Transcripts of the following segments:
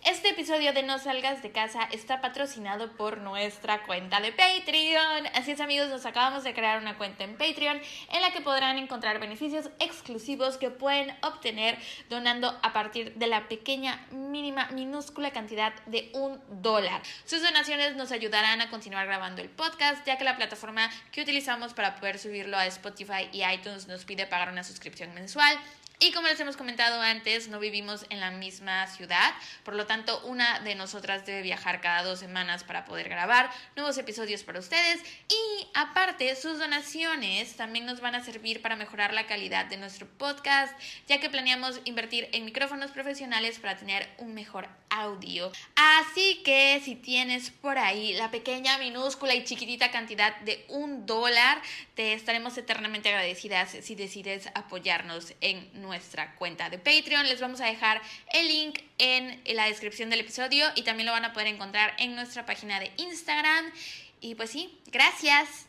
Este episodio de No Salgas de Casa está patrocinado por nuestra cuenta de Patreon. Así es, amigos, nos acabamos de crear una cuenta en Patreon en la que podrán encontrar beneficios exclusivos que pueden obtener donando a partir de la pequeña, mínima, minúscula cantidad de $1. Sus donaciones nos ayudarán a continuar grabando el podcast, ya que la plataforma que utilizamos para poder subirlo a Spotify y iTunes nos pide pagar una suscripción mensual. Y como les hemos comentado antes, no vivimos en la misma ciudad, por lo tanto una de nosotras debe viajar cada 2 semanas para poder grabar nuevos episodios para ustedes. Y aparte, sus donaciones también nos van a servir para mejorar la calidad de nuestro podcast, ya que planeamos invertir en micrófonos profesionales para tener un mejor audio. Así que si tienes por ahí la pequeña, minúscula y chiquitita cantidad de $1, te estaremos eternamente agradecidas si decides apoyarnos en nuestra cuenta de Patreon. Les vamos a dejar el link en la descripción del episodio y también lo van a poder encontrar en nuestra página de Instagram. Y pues sí, gracias.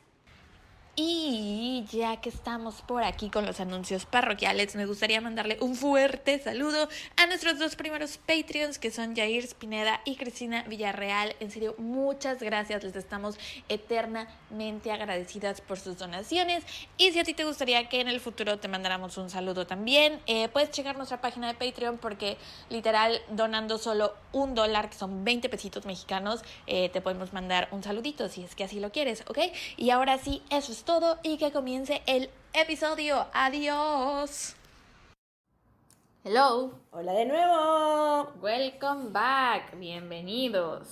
Y ya que estamos por aquí con los anuncios parroquiales, me gustaría mandarle un fuerte saludo a nuestros 2 primeros Patreons, que son Jair Spineda y Cristina Villarreal. En serio, muchas gracias, les estamos eternamente agradecidas por sus donaciones. Y si a ti te gustaría que en el futuro te mandáramos un saludo también, puedes checar nuestra página de Patreon, porque literal, donando solo $1, que son 20 pesitos mexicanos, te podemos mandar un saludito si es que así lo quieres, ¿ok? Y ahora sí, eso es todo y que comience el episodio. Adiós. Hello. Hola de nuevo. Welcome back. Bienvenidos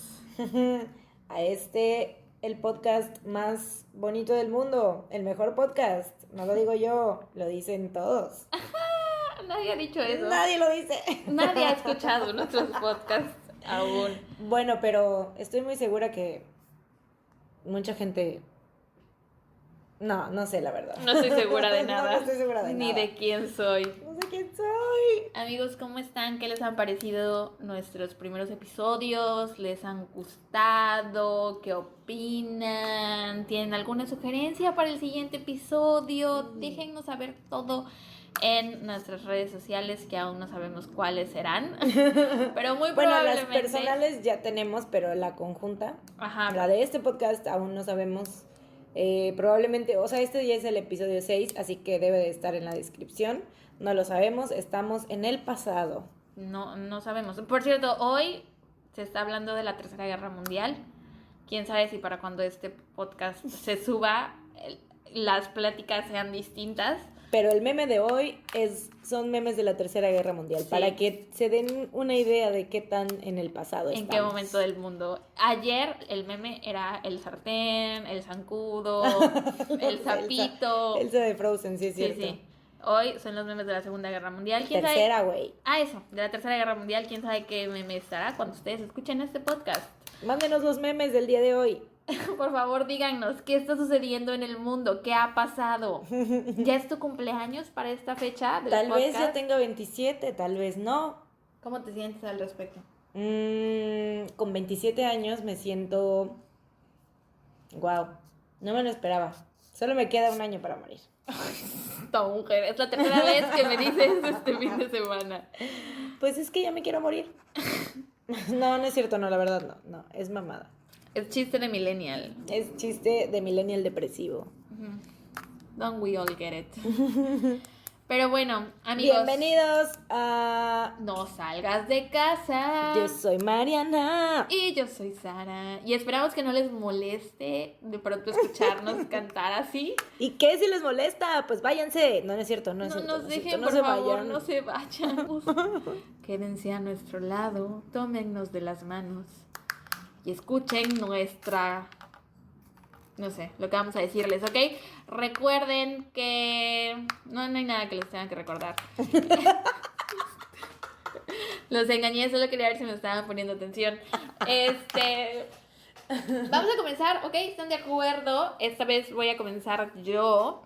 A el podcast más bonito del mundo, el mejor podcast. No lo digo yo, lo dicen todos. Nadie ha dicho eso. Nadie lo dice. Nadie ha escuchado nuestros podcasts aún. Bueno, pero estoy muy segura que mucha gente... No sé la verdad. No estoy segura de nada. No estoy segura de ni nada. de quién soy. No sé quién soy. Amigos, ¿cómo están? ¿Qué les han parecido nuestros primeros episodios? ¿Les han gustado? ¿Qué opinan? ¿Tienen alguna sugerencia para el siguiente episodio? Déjennos saber todo en nuestras redes sociales, que aún no sabemos cuáles serán. Pero muy probablemente... Bueno, las personales ya tenemos, pero la conjunta, la de este podcast, aún no sabemos. Probablemente, o sea, este ya es el episodio 6, así que debe de estar en la descripción. No lo sabemos, estamos en el pasado. No sabemos. Por cierto, hoy se está hablando de la Tercera Guerra Mundial. Quién sabe si para cuando este podcast se suba las pláticas sean distintas. Pero el meme de hoy son memes de la Tercera Guerra Mundial, sí, para que se den una idea de qué tan en el pasado estamos. En qué momento del mundo. Ayer el meme era el sartén, el zancudo, el sapito. Elsa de Frozen, sí es cierto. Sí. Hoy son los memes de la Segunda Guerra Mundial. Tercera, güey. Eso, de la Tercera Guerra Mundial. ¿Quién sabe qué meme estará cuando ustedes escuchen este podcast? Mándenos los memes del día de hoy. Por favor, díganos, ¿qué está sucediendo en el mundo? ¿Qué ha pasado? ¿Ya es tu cumpleaños para esta fecha del podcast? Tal vez ya tenga 27, tal vez no. ¿Cómo te sientes al respecto? Con 27 años me siento... Wow, no me lo esperaba. Solo me queda un año para morir. Esta mujer, es la tercera vez que me dices este fin de semana. Pues es que ya me quiero morir. No es cierto, no, la verdad no, es mamada. Es chiste de millennial. Es chiste de millennial depresivo. Don't we all get it? Pero bueno, amigos. Bienvenidos a... No salgas de casa. Yo soy Mariana. Y yo soy Sara. Y esperamos que no les moleste de pronto escucharnos cantar así. ¿Y qué si les molesta? Pues váyanse. No es cierto, no es cierto. No nos dejen, por favor, no se vayan. Quédense a nuestro lado, tómennos de las manos y escuchen nuestra... No sé, lo que vamos a decirles, ¿ok? Recuerden que... No hay nada que les tengan que recordar. Los engañé, solo quería ver si me estaban poniendo atención. Vamos a comenzar, ¿ok? ¿Están de acuerdo? Esta vez voy a comenzar yo.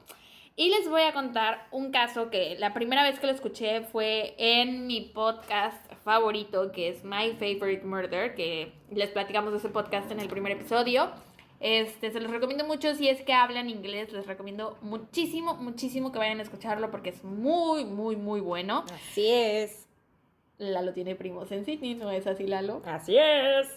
Y les voy a contar un caso que la primera vez que lo escuché fue en mi podcast favorito, que es My Favorite Murder, que les platicamos de ese podcast en el primer episodio. Se los recomiendo mucho. Si es que hablan inglés, les recomiendo muchísimo que vayan a escucharlo porque es muy, muy, muy bueno. Así es. Lalo tiene primos en Sydney, ¿no es así, Lalo? Así es.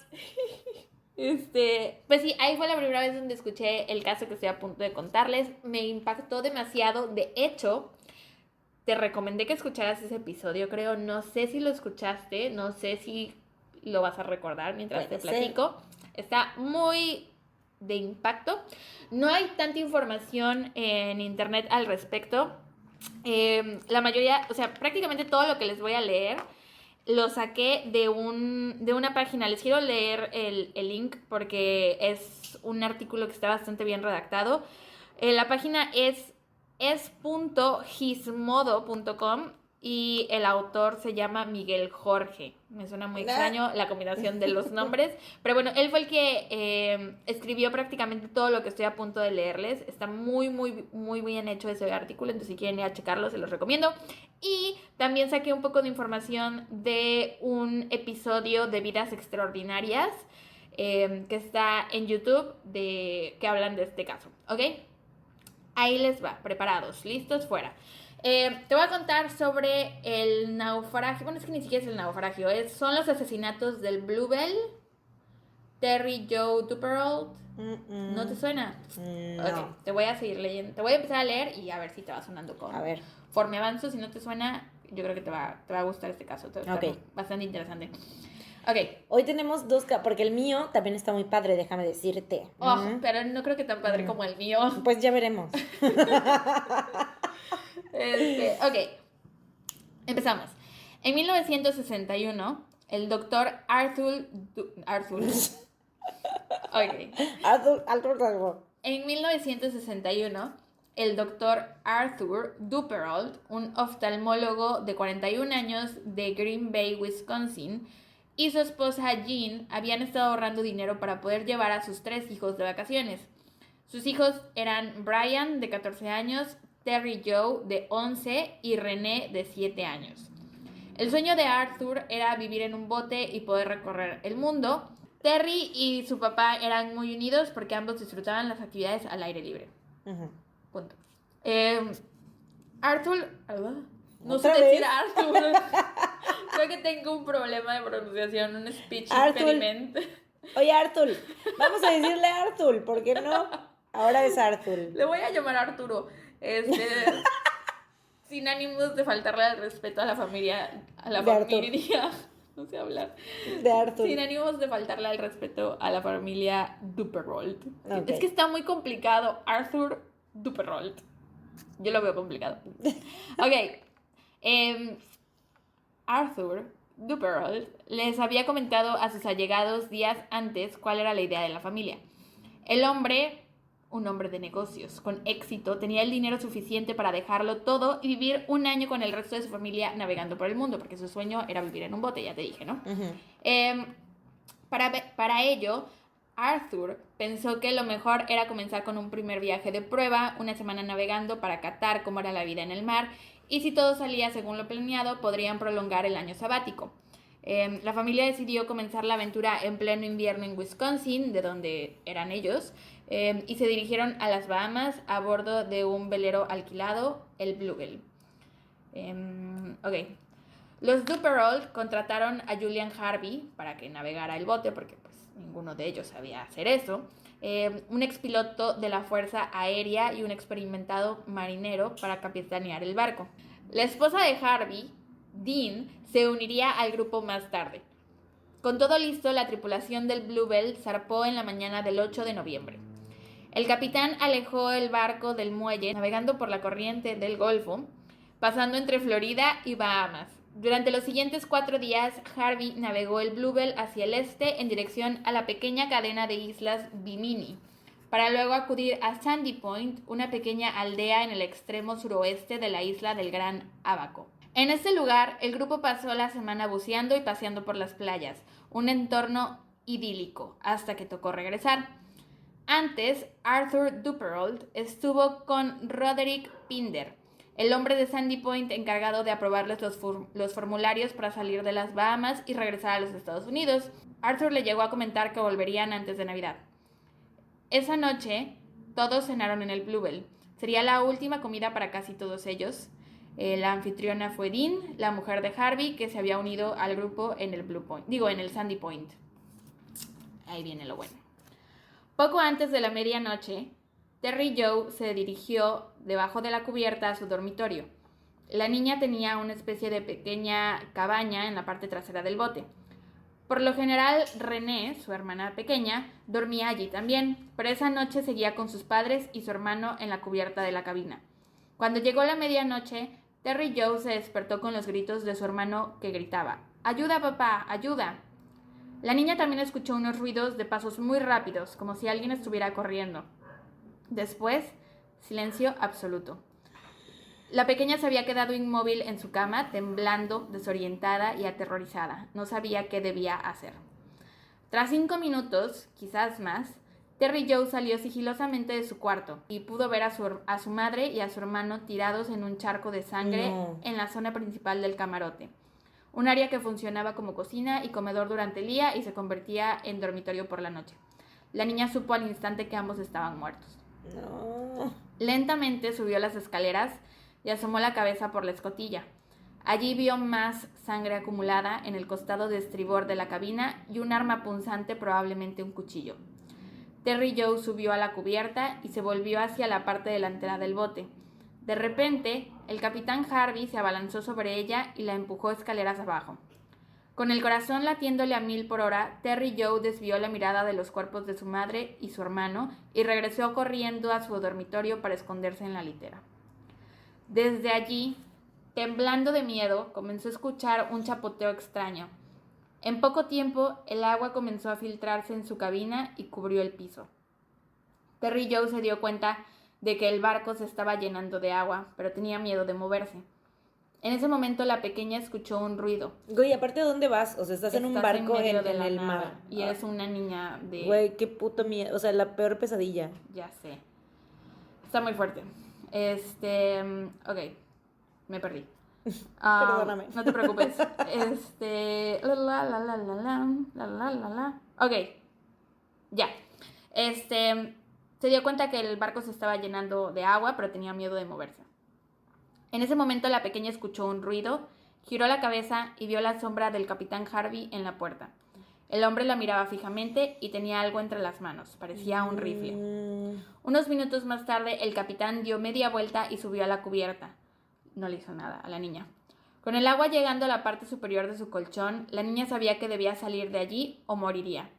Pues sí, ahí fue la primera vez donde escuché el caso que estoy a punto de contarles. Me impactó demasiado. De hecho, te recomendé que escucharas ese episodio, creo. No sé si lo escuchaste, no sé si lo vas a recordar mientras te platico. Está muy de impacto. No hay tanta información en internet al respecto. La mayoría, o sea, prácticamente todo lo que les voy a leer lo saqué de una página. Les quiero leer el link porque es un artículo que está bastante bien redactado. La página es es.gizmodo.com y el autor se llama Miguel Jorge. Me suena muy extraño la combinación de los nombres, pero bueno, él fue el que escribió prácticamente todo lo que estoy a punto de leerles. Está muy, muy, muy bien hecho ese artículo, entonces si quieren ir a checarlo, se los recomiendo. Y también saqué un poco de información de un episodio de Vidas Extraordinarias que está en YouTube que hablan de este caso, ¿ok? Ahí les va, preparados, listos, fuera. Te voy a contar sobre el naufragio. Bueno, es que ni siquiera es el naufragio. Son los asesinatos del Bluebell, Terry Joe Duperrault. ¿No te suena? No. Ok, te voy a seguir leyendo. Te voy a empezar a leer y a ver si te va sonando con. A ver. Conforme avanzo, si no te suena, yo creo que te va a gustar este caso. Te va a estar bastante interesante. Ok. Hoy tenemos dos porque el mío también está muy padre, déjame decirte. Pero no creo que tan padre como el mío. Pues ya veremos. Ok. Empezamos. En 1961, el doctor Arthur. Ok. Arthur. En 1961, el doctor Arthur Duperrault, un oftalmólogo de 41 años de Green Bay, Wisconsin, y su esposa Jean habían estado ahorrando dinero para poder llevar a sus 3 hijos de vacaciones. Sus hijos eran Brian, de 14 años, Terry Joe, de 11, y René, de 7 años. El sueño de Arthur era vivir en un bote y poder recorrer el mundo. Terry y su papá eran muy unidos porque ambos disfrutaban las actividades al aire libre. Punto. Arthur... No sé decir Arthur. Creo que tengo un problema de pronunciación, un speech impediment. Oye, Arthur, vamos a decirle Arthur, ¿por qué no? Ahora es Arthur. Le voy a llamar Arturo. Sin ánimos de faltarle al respeto a la familia. A la familia. No sé hablar. De Arthur. Sin ánimos de faltarle al respeto a la familia Duperrault. Okay. Es que está muy complicado. Arthur Duperrault. Yo lo veo complicado. Ok. Arthur Duperrault les había comentado a sus allegados días antes cuál era la idea de la familia. El hombre, un hombre de negocios con éxito, tenía el dinero suficiente para dejarlo todo y vivir un año con el resto de su familia navegando por el mundo, porque su sueño era vivir en un bote, ya te dije, ¿no? Para ello, Arthur pensó que lo mejor era comenzar con un primer viaje de prueba, una semana navegando para catar cómo era la vida en el mar, y si todo salía según lo planeado, podrían prolongar el año sabático. La familia decidió comenzar la aventura en pleno invierno en Wisconsin, de donde eran ellos, y se dirigieron a las Bahamas a bordo de un velero alquilado, el Bluebell. Ok. Los Duperrault contrataron a Julian Harvey para que navegara el bote, porque pues ninguno de ellos sabía hacer eso. Un expiloto de la Fuerza Aérea y un experimentado marinero para capitanear el barco. La esposa de Harvey, Dean, se uniría al grupo más tarde. Con todo listo, la tripulación del Bluebell zarpó en la mañana del 8 de noviembre. El capitán alejó el barco del muelle, navegando por la corriente del Golfo, pasando entre Florida y Bahamas. Durante los siguientes 4 días, Harvey navegó el Bluebell hacia el este en dirección a la pequeña cadena de islas Bimini, para luego acudir a Sandy Point, una pequeña aldea en el extremo suroeste de la isla del Gran Ábaco. En este lugar, el grupo pasó la semana buceando y paseando por las playas, un entorno idílico, hasta que tocó regresar. Antes, Arthur Duperrault estuvo con Roderick Pinder, el hombre de Sandy Point encargado de aprobarles los formularios para salir de las Bahamas y regresar a los Estados Unidos. Arthur le llegó a comentar que volverían antes de Navidad. Esa noche, todos cenaron en el Bluebell. Sería la última comida para casi todos ellos. La anfitriona fue Dean, la mujer de Harvey, que se había unido al grupo en el Sandy Point. Ahí viene lo bueno. Poco antes de la medianoche, Terry Joe se dirigió debajo de la cubierta a su dormitorio. La niña tenía una especie de pequeña cabaña en la parte trasera del bote. Por lo general, Renee, su hermana pequeña, dormía allí también, pero esa noche seguía con sus padres y su hermano en la cubierta de la cabina. Cuando llegó la medianoche, Terry Joe se despertó con los gritos de su hermano que gritaba: ¡Ayuda, papá! ¡Ayuda! La niña también escuchó unos ruidos de pasos muy rápidos, como si alguien estuviera corriendo. Después, silencio absoluto. La pequeña se había quedado inmóvil en su cama, temblando, desorientada y aterrorizada. No sabía qué debía hacer. Tras 5 minutos, quizás más, Terry Joe salió sigilosamente de su cuarto y pudo ver a su madre y a su hermano tirados en un charco de sangre en la zona principal del camarote. Un área que funcionaba como cocina y comedor durante el día y se convertía en dormitorio por la noche. La niña supo al instante que ambos estaban muertos. No. Lentamente subió las escaleras y asomó la cabeza por la escotilla. Allí vio más sangre acumulada en el costado de estribor de la cabina y un arma punzante, probablemente un cuchillo. Terry Joe subió a la cubierta y se volvió hacia la parte delantera del bote. De repente, el capitán Harvey se abalanzó sobre ella y la empujó escaleras abajo. Con el corazón latiéndole a 1000 por hora, Terry Joe desvió la mirada de los cuerpos de su madre y su hermano y regresó corriendo a su dormitorio para esconderse en la litera. Desde allí, temblando de miedo, comenzó a escuchar un chapoteo extraño. En poco tiempo, el agua comenzó a filtrarse en su cabina y cubrió el piso. Terry Joe se dio cuenta de que el barco se estaba llenando de agua, pero tenía miedo de moverse. En ese momento, la pequeña escuchó un ruido. Güey, aparte, ¿a dónde vas? O sea, estás en un barco en el mar. Y eres una niña de... Güey, qué puto miedo. O sea, la peor pesadilla. Ya sé. Está muy fuerte. Ok, me perdí. Perdóname. No te preocupes. Ok, ya. Se dio cuenta que el barco se estaba llenando de agua, pero tenía miedo de moverse. En ese momento la pequeña escuchó un ruido, giró la cabeza y vio la sombra del capitán Harvey en la puerta. El hombre la miraba fijamente y tenía algo entre las manos, parecía un rifle. Unos minutos más tarde, el capitán dio media vuelta y subió a la cubierta. No le hizo nada a la niña. Con el agua llegando a la parte superior de su colchón, la niña sabía que debía salir de allí o moriría.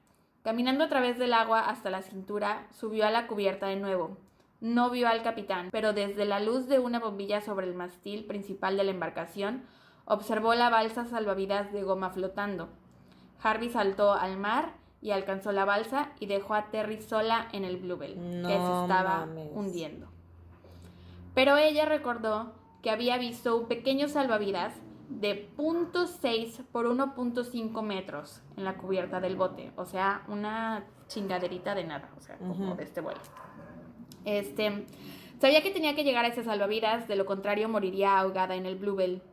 Caminando a través del agua hasta la cintura, subió a la cubierta de nuevo. No vio al capitán, pero desde la luz de una bombilla sobre el mástil principal de la embarcación, observó la balsa salvavidas de goma flotando. Harvey saltó al mar y alcanzó la balsa y dejó a Terry sola en el Bluebell, que se estaba hundiendo. Pero ella recordó que había visto un pequeño salvavidas de 0.6 por 1.5 metros en la cubierta del bote, o sea, una chingaderita de nada, o sea, como de este vuelo. Sabía que tenía que llegar a ese salvavidas, de lo contrario moriría ahogada en el Bluebell.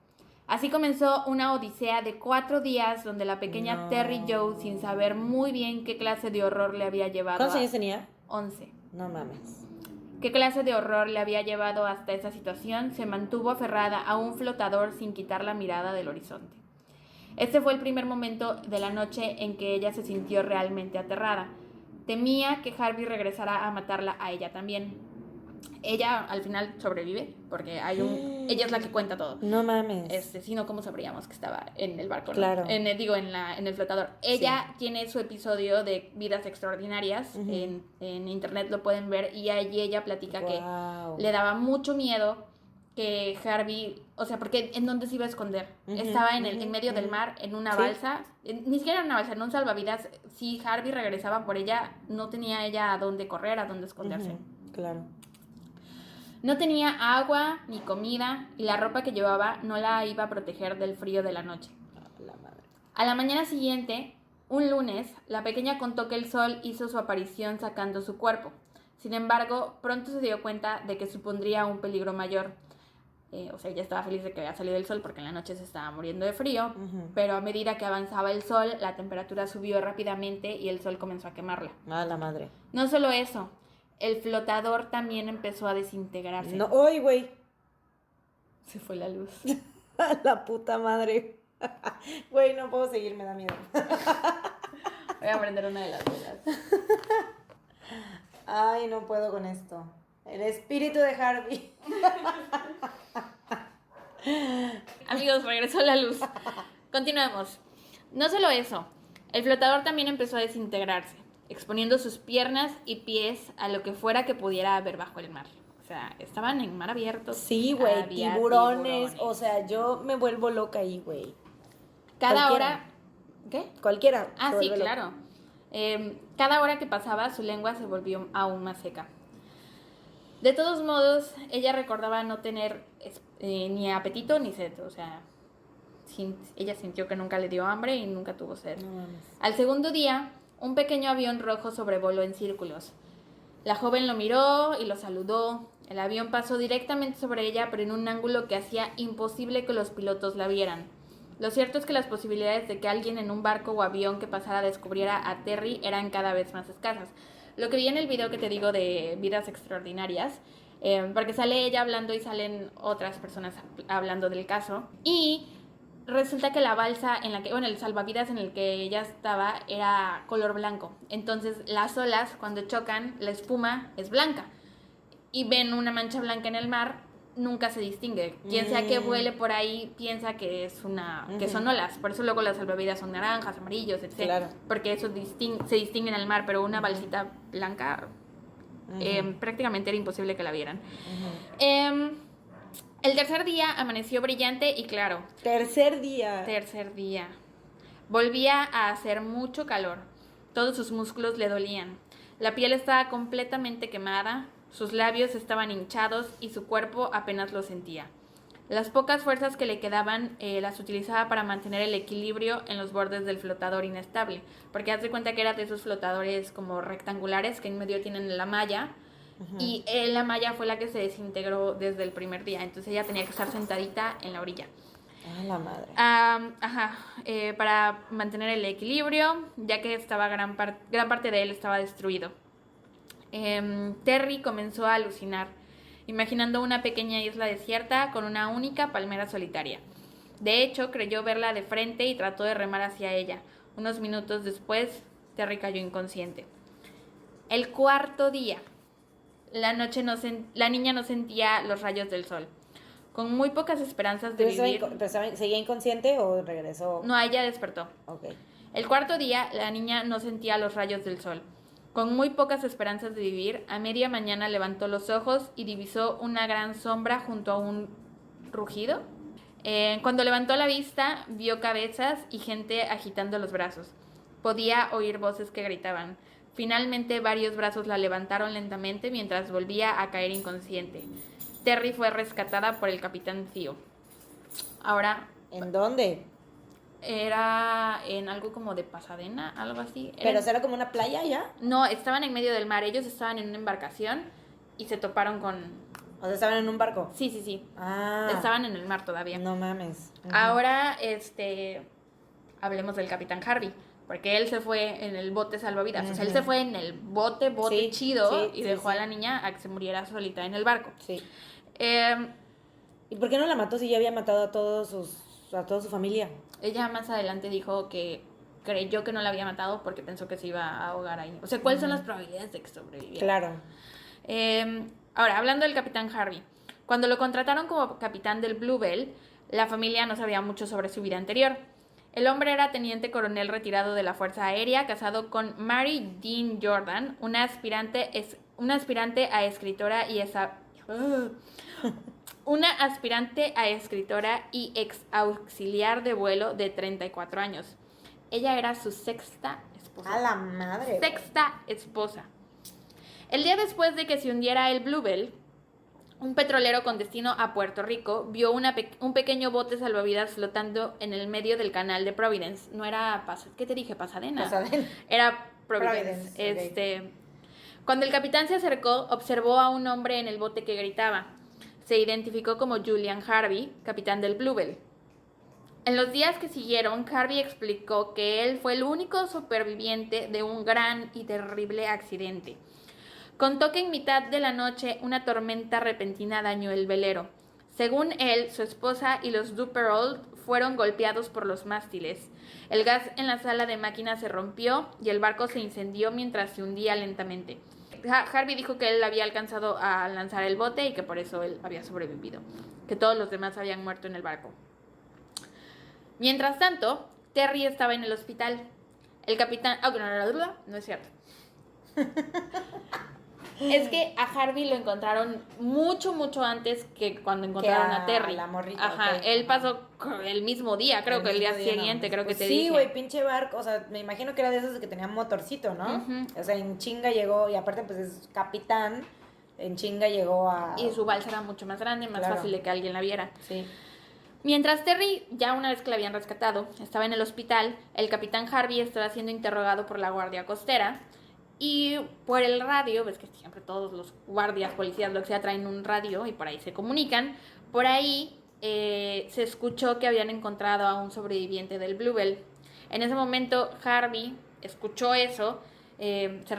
Así comenzó una odisea de 4 días donde la pequeña Terry Joe, sin saber muy bien qué clase de horror le había llevado. ¿Cuántos años tenía? 11. No mames. ¿Qué clase de horror le había llevado hasta esa situación? Se mantuvo aferrada a un flotador sin quitar la mirada del horizonte. Este fue el primer momento de la noche en que ella se sintió realmente aterrada. Temía que Harvey regresara a matarla a ella también. Ella al final sobrevive porque ella es la que cuenta todo. No mames. Si no, ¿cómo sabríamos que estaba en el barco? Claro. ¿No? En el flotador. Ella tiene su episodio de Vidas Extraordinarias. En internet lo pueden ver. Y allí ella platica que le daba mucho miedo que Harvey, o sea, porque ¿en dónde se iba a esconder? Estaba en medio del mar, en una balsa, ni siquiera en una balsa, en un salvavidas. Si Harvey regresaba por ella, no tenía ella a dónde correr, a dónde esconderse. Claro. No tenía agua ni comida y la ropa que llevaba no la iba a proteger del frío de la noche. A la mañana siguiente, un lunes, la pequeña contó que el sol hizo su aparición sacando su cuerpo. Sin embargo, pronto se dio cuenta de que supondría un peligro mayor. Ella estaba feliz de que había salido el sol porque en la noche se estaba muriendo de frío, pero a medida que avanzaba el sol, la temperatura subió rápidamente y el sol comenzó a quemarla. La madre. No solo eso, el flotador también empezó a desintegrarse. No, ¡oy, güey! Se fue la luz. La puta madre. Güey, no puedo seguir, me da miedo. Voy a prender una de las velas. Ay, no puedo con esto. El espíritu de Harvey. Amigos, regresó la luz. Continuemos. No solo eso, el flotador también empezó a desintegrarse, exponiendo sus piernas y pies a lo que fuera que pudiera haber bajo el mar. O sea, estaban en mar abierto. Sí, güey, tiburones. O sea, yo me vuelvo loca ahí, güey. Cada hora... ¿Qué? Cualquiera. Ah, sí, claro. Cada hora que pasaba, su lengua se volvió aún más seca. De todos modos, ella recordaba no tener ni apetito ni sed. O sea, ella sintió que nunca le dio hambre y nunca tuvo sed. No mames. Al segundo día, un pequeño avión rojo sobrevoló en círculos. La joven lo miró y lo saludó. El avión pasó directamente sobre ella, pero en un ángulo que hacía imposible que los pilotos la vieran. Lo cierto es que las posibilidades de que alguien en un barco o avión que pasara descubriera a Terry eran cada vez más escasas. Lo que vi en el video que te digo de Vidas Extraordinarias, porque sale ella hablando y salen otras personas hablando del caso, y resulta que la balsa en la que, bueno, el salvavidas en el que ella estaba era color blanco. Entonces las olas, cuando chocan, la espuma es blanca. Y ven una mancha blanca en el mar, nunca se distingue. Quien sea que vuele por ahí piensa que es que son olas. Por eso luego las salvavidas son naranjas, amarillos, etc. Claro. Porque eso se distingue en el mar, pero una balsita blanca prácticamente era imposible que la vieran. El tercer día amaneció brillante y claro. Tercer día. Volvía a hacer mucho calor. Todos sus músculos le dolían. La piel estaba completamente quemada, sus labios estaban hinchados y su cuerpo apenas lo sentía. Las pocas fuerzas que le quedaban las utilizaba para mantener el equilibrio en los bordes del flotador inestable. Porque haz de cuenta que era de esos flotadores como rectangulares que en medio tienen la malla. Y la malla fue la que se desintegró desde el primer día. Entonces ella tenía que estar sentadita en la orilla. Ah, la madre. Para mantener el equilibrio, ya que estaba gran parte de él estaba destruido. Terry comenzó a alucinar, imaginando una pequeña isla desierta con una única palmera solitaria. De hecho, creyó verla de frente y trató de remar hacia ella. Unos minutos después, Terry cayó inconsciente. El cuarto día, la niña no sentía los rayos del sol. Con muy pocas esperanzas de vivir... ¿Seguía inconsciente o regresó? No, ella despertó. Okay. El cuarto día, la niña no sentía los rayos del sol. Con muy pocas esperanzas de vivir, a media mañana levantó los ojos y divisó una gran sombra junto a un rugido. Cuando levantó la vista, vio cabezas y gente agitando los brazos. Podía oír voces que gritaban. Finalmente, varios brazos la levantaron lentamente mientras volvía a caer inconsciente. Terry fue rescatada por el capitán Theo. Ahora... ¿En dónde? Era en algo como de Pasadena, algo así. ¿Pero era como una playa ya? No, estaban en medio del mar. Ellos estaban en una embarcación y se toparon con... O sea, ¿estaban en un barco? Sí. Ah. Estaban en el mar todavía. No mames. Ahora, hablemos del capitán Harvey. Porque él se fue en el bote salvavidas. O sea, él se fue en el bote chido y dejó a la niña a que se muriera solita en el barco. Sí. ¿Y por qué no la mató si ya había matado a toda su familia? Ella más adelante dijo que creyó que no la había matado porque pensó que se iba a ahogar ahí. O sea, ¿cuáles son las probabilidades de que sobreviviera? Claro. Ahora, hablando del capitán Harvey. Cuando lo contrataron como capitán del Bluebell, la familia no sabía mucho sobre su vida anterior. El hombre era teniente coronel retirado de la Fuerza Aérea, casado con Mary Dean Jordan, una aspirante a escritora y ex auxiliar de vuelo de 34 años. Ella era su sexta esposa. ¡A la madre! Sexta esposa. El día después de que se hundiera el Bluebell, un petrolero con destino a Puerto Rico vio un pequeño bote salvavidas flotando en el medio del canal de Providence. No era ¿qué te dije? Pasadena. Era Providence. Okay. Cuando el capitán se acercó, observó a un hombre en el bote que gritaba. Se identificó como Julian Harvey, capitán del Bluebell. En los días que siguieron, Harvey explicó que él fue el único superviviente de un gran y terrible accidente. Contó que en mitad de la noche una tormenta repentina dañó el velero. Según él, su esposa y los Duperrault fueron golpeados por los mástiles. El gas en la sala de máquinas se rompió y el barco se incendió mientras se hundía lentamente. Harvey dijo que él había alcanzado a lanzar el bote y que por eso él había sobrevivido, que todos los demás habían muerto en el barco. Mientras tanto, Terry estaba en el hospital. El capitán... no es cierto. Es que a Harvey lo encontraron mucho antes que cuando encontraron a Terry. La morrita. Ajá, okay. Él pasó el mismo día, creo que el día siguiente, creo que te dije. Sí, güey, pinche barco, o sea, me imagino que era de esos que tenían motorcito, ¿no? O sea, en chinga llegó, y aparte pues es capitán, en chinga llegó a... Y su balsa era mucho más grande, más fácil de que alguien la viera. Sí. Mientras Terry, ya una vez que la habían rescatado, estaba en el hospital, el capitán Harvey estaba siendo interrogado por la guardia costera. Y por el radio, ves que siempre todos los guardias, policías, lo que sea, traen un radio y por ahí se comunican. Por ahí se escuchó que habían encontrado a un sobreviviente del Bluebell. En ese momento Harvey escuchó eso, se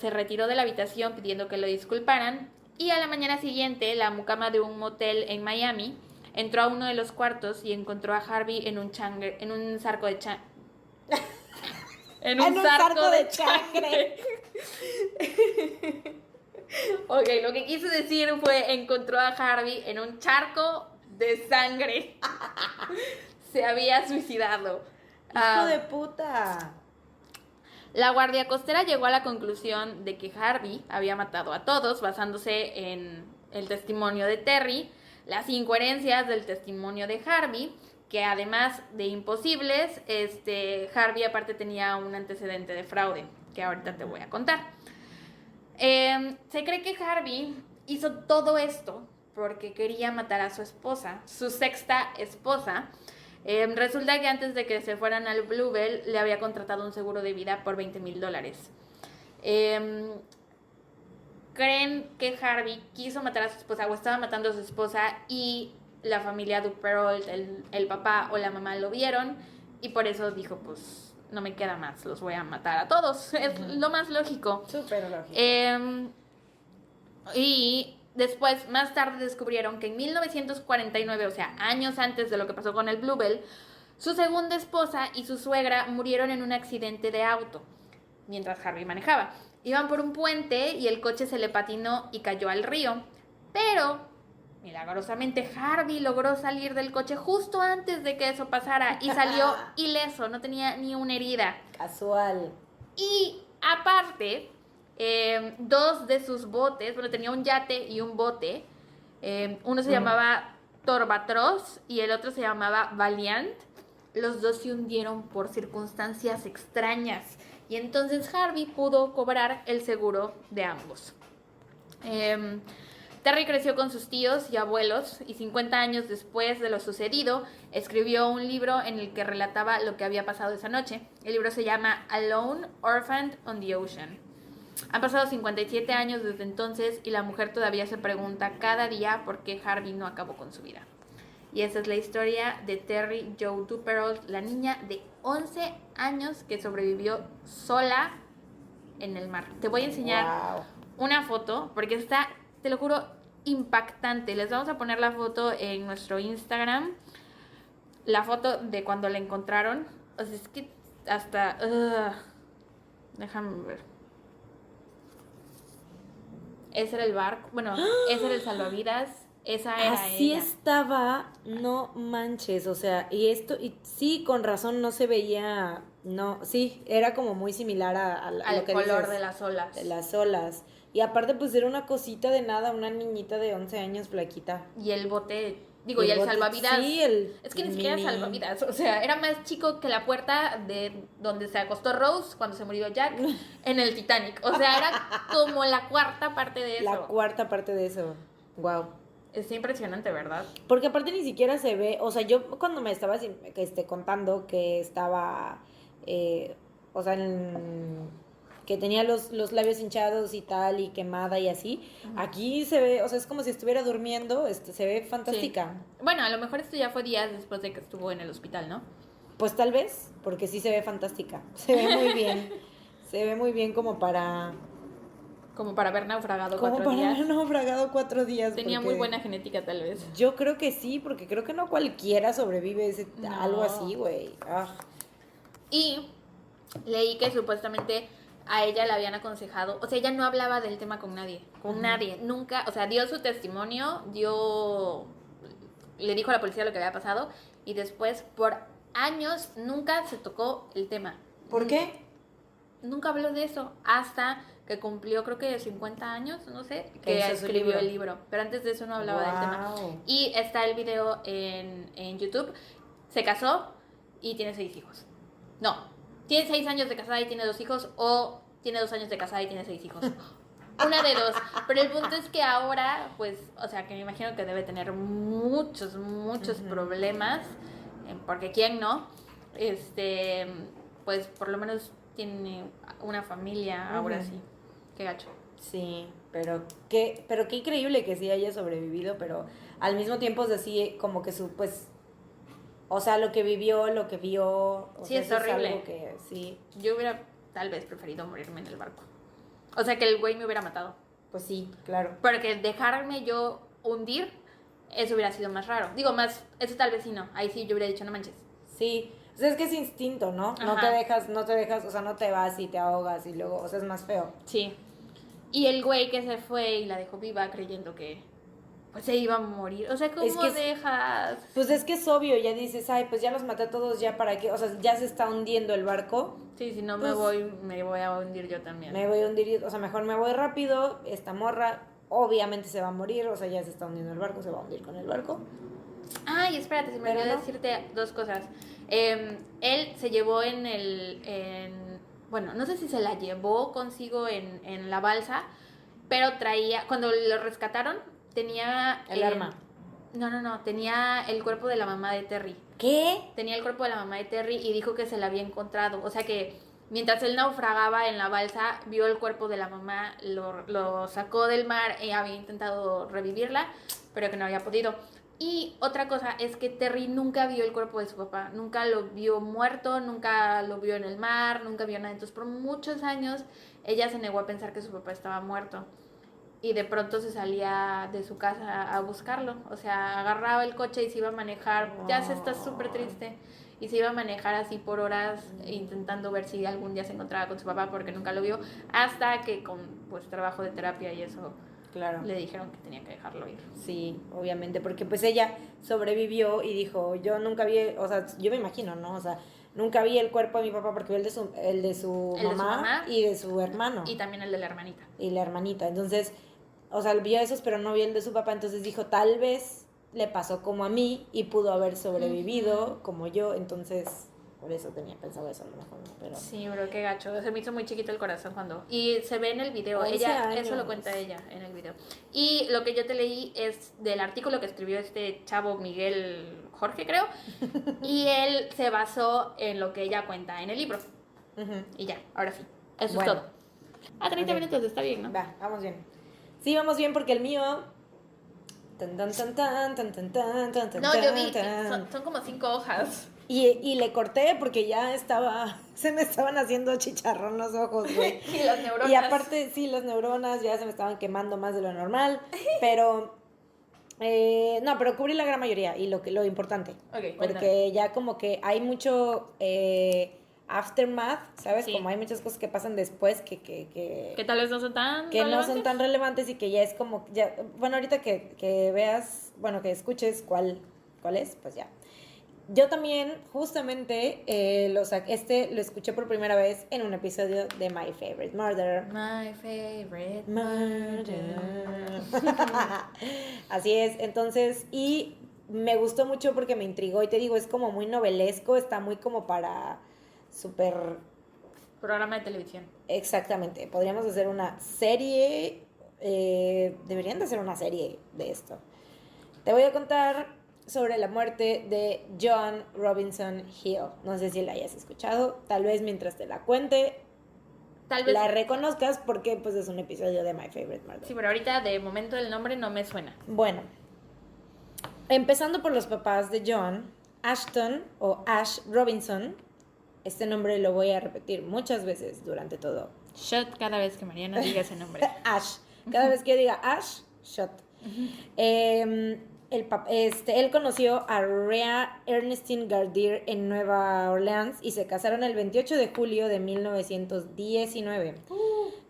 retiró de la habitación pidiendo que lo disculparan. Y a la mañana siguiente, la mucama de un motel en Miami entró a uno de los cuartos y encontró a Harvey en un sarco de en un sarco de sangre. Ok, lo que quise decir fue encontró a Harvey en un charco de sangre. Se había suicidado. ¡Hijo de puta! La guardia costera llegó a la conclusión de que Harvey había matado a todos basándose en el testimonio de Terry, las incoherencias del testimonio de Harvey, que además de imposibles, Harvey aparte tenía un antecedente de fraude, que ahorita te voy a contar. Se cree que Harvey hizo todo esto porque quería matar a su esposa, su sexta esposa. Resulta que antes de que se fueran al Bluebell, le había contratado un seguro de vida por $20,000. Creen que Harvey quiso matar a su esposa o estaba matando a su esposa y la familia Duperrault, el papá o la mamá lo vieron y por eso dijo, pues no me queda más, los voy a matar a todos. Es lo más lógico. Súper lógico. Y después, más tarde descubrieron que en 1949, o sea, años antes de lo que pasó con el Bluebell, su segunda esposa y su suegra murieron en un accidente de auto mientras Harvey manejaba. Iban por un puente y el coche se le patinó y cayó al río, pero milagrosamente Harvey logró salir del coche justo antes de que eso pasara y salió ileso, no tenía ni una herida. Casual. Y aparte, dos de sus botes, bueno, tenía un yate y un bote, uno se llamaba Torbatros y el otro se llamaba Valiant. Los dos se hundieron por circunstancias extrañas y entonces Harvey pudo cobrar el seguro de ambos. Terry creció con sus tíos y abuelos y 50 años después de lo sucedido escribió un libro en el que relataba lo que había pasado esa noche. El libro se llama Alone, Orphaned on the Ocean. Han pasado 57 años desde entonces y la mujer todavía se pregunta cada día por qué Harvey no acabó con su vida. Y esa es la historia de Terry Jo Duperrault, la niña de 11 años que sobrevivió sola en el mar. Te voy a enseñar una foto porque está, te lo juro, impactante. Les vamos a poner la foto en nuestro Instagram. La foto de cuando la encontraron. O sea, es que hasta... déjame ver. Ese era el barco. Bueno, ese era el salvavidas. Esa era así ella. Estaba, no manches, o sea, y sí, con razón no se veía, no, sí, era como muy similar al lo que color dices, de las olas. De las olas. Y aparte, pues era una cosita de nada, una niñita de 11 años flaquita. Y el bote, digo, y el bote, salvavidas. Sí, es que ni siquiera salvavidas, o sea, era más chico que la puerta de donde se acostó Rose cuando se murió Jack en el Titanic. O sea, era como la cuarta parte de eso. La cuarta parte de eso, wow. Es impresionante, ¿verdad? Porque aparte ni siquiera se ve, o sea, yo cuando me estabas contando que estaba, o sea, que tenía los labios hinchados y tal, y quemada y así, aquí se ve, o sea, es como si estuviera durmiendo, se ve fantástica. Sí. Bueno, a lo mejor esto ya fue días después de que estuvo en el hospital, ¿no? Pues tal vez, porque sí se ve fantástica, se ve muy bien, se ve muy bien como para Como para haber naufragado como 4 para días. haber naufragado 4 días. Tenía muy buena genética, tal vez. Yo creo que sí, porque creo que no cualquiera sobrevive algo así, güey. Y leí que supuestamente a ella le habían aconsejado, o sea, ella no hablaba del tema con nadie, nunca, o sea, dio su testimonio, le dijo a la policía lo que había pasado y después por años nunca se tocó el tema. ¿Por qué? Nunca habló de eso hasta que cumplió, creo que 50 años, no sé, que escribió el libro. Pero antes de eso no hablaba del tema. Y está el video en YouTube. Se casó y tiene 6 hijos. No, tiene 6 años de casada y tiene 2 hijos, o tiene 2 años de casada y tiene 6 hijos. Una de dos. Pero el punto es que ahora, pues, o sea, que me imagino que debe tener muchos problemas, porque ¿quién no? Pues por lo menos tiene una familia, ahora sí. Qué gacho. Sí, pero qué increíble que sí haya sobrevivido, pero al mismo tiempo es así como que pues, o sea, lo que vivió, lo que vio. Sí, es horrible. Es algo que, sí. Yo hubiera tal vez preferido morirme en el barco. O sea, que el güey me hubiera matado. Pues sí, claro. Porque dejarme yo hundir, eso hubiera sido más raro. Digo, eso tal vez sí no. Ahí sí yo hubiera dicho, no manches. Sí, o sea, es que es instinto, ¿no? Ajá. No te dejas, o sea, no te vas y te ahogas y luego, o sea, es más feo. Sí. Y el güey que se fue y la dejó viva creyendo que pues se iba a morir. O sea, ¿cómo dejas? Pues es que es obvio, ya dices, ay, pues ya los maté a todos, ya para qué, o sea, ya se está hundiendo el barco. Sí, si no pues, me voy a hundir yo también. Me voy a hundir, o sea, mejor me voy rápido, esta morra obviamente se va a morir, o sea, ya se está hundiendo el barco, se va a hundir con el barco. Ay, espérate, se me olvidó decirte 2 cosas. Él se llevó bueno, no sé si se la llevó consigo en la balsa, pero cuando lo rescataron, tenía... El arma. No, tenía el cuerpo de la mamá de Terry. ¿Qué? Tenía el cuerpo de la mamá de Terry y dijo que se la había encontrado. O sea que mientras él naufragaba en la balsa, vio el cuerpo de la mamá, lo sacó del mar y había intentado revivirla, pero que no había podido. Y otra cosa es que Terry nunca vio el cuerpo de su papá, nunca lo vio muerto, nunca lo vio en el mar, nunca vio nada. Entonces por muchos años ella se negó a pensar que su papá estaba muerto. Y de pronto se salía de su casa a buscarlo. O sea, agarraba el coche y se iba a manejar. Ya se está súper triste. Y se iba a manejar así por horas intentando ver si algún día se encontraba con su papá porque nunca lo vio. Hasta que con pues trabajo de terapia y eso, claro, le dijeron que tenía que dejarlo ir. Sí, obviamente, porque pues ella sobrevivió y dijo, yo nunca vi, o sea, yo me imagino, ¿no? O sea, nunca vi el cuerpo de mi papá porque vi el de su mamá y de su hermano. Y también el de la hermanita. Y la hermanita. Entonces, o sea, vio esos, pero no vio el de su papá. Entonces dijo, tal vez le pasó como a mí y pudo haber sobrevivido como yo. Entonces, por eso tenía pensado eso a lo mejor. Pero... Sí, bro, qué gacho. Se me hizo muy chiquito el corazón cuando... Y se ve en el video. Eso lo cuenta ella en el video. Y lo que yo te leí es del artículo que escribió este chavo Miguel Jorge, creo. Y él se basó en lo que ella cuenta en el libro. Y ya, ahora sí. Eso es todo. 30 minutos, está bien, ¿no? Va, vamos bien. Sí, vamos bien porque el mío... No, yo vi, son como 5 hojas. Y le corté porque ya se me estaban haciendo chicharrón los ojos, güey. Y las neuronas. Y aparte, sí, las neuronas ya se me estaban quemando más de lo normal, pero... no, pero cubrí la gran mayoría y lo importante. Okay, porque ya como que hay mucho... aftermath, ¿sabes? Sí. Como hay muchas cosas que pasan después que tal vez no son tan que relevantes. No son tan relevantes y que ya es como ya, bueno, ahorita que veas, bueno, que escuches cuál es, pues ya. Yo también justamente lo escuché por primera vez en un episodio de My Favorite Murder. My Favorite Murder. Así es, entonces, y me gustó mucho porque me intrigó y te digo, es como muy novelesco, está muy como para súper... Programa de televisión. Exactamente. Podríamos hacer una serie. Deberían de hacer una serie de esto. Te voy a contar sobre la muerte de John Robinson Hill. No sé si la hayas escuchado. Tal vez mientras te la cuente, tal vez la reconozcas porque pues es un episodio de My Favorite Murder. Sí, pero ahorita de momento el nombre no me suena. Bueno. Empezando por los papás de John, Ashton o Ash Robinson Este nombre lo voy a repetir muchas veces durante todo. Shot cada vez que Mariana diga ese nombre. Ash. Cada vez que diga Ash, shot. Él conoció a Rhea Ernestine Gardier en Nueva Orleans y se casaron el 28 de julio de 1919.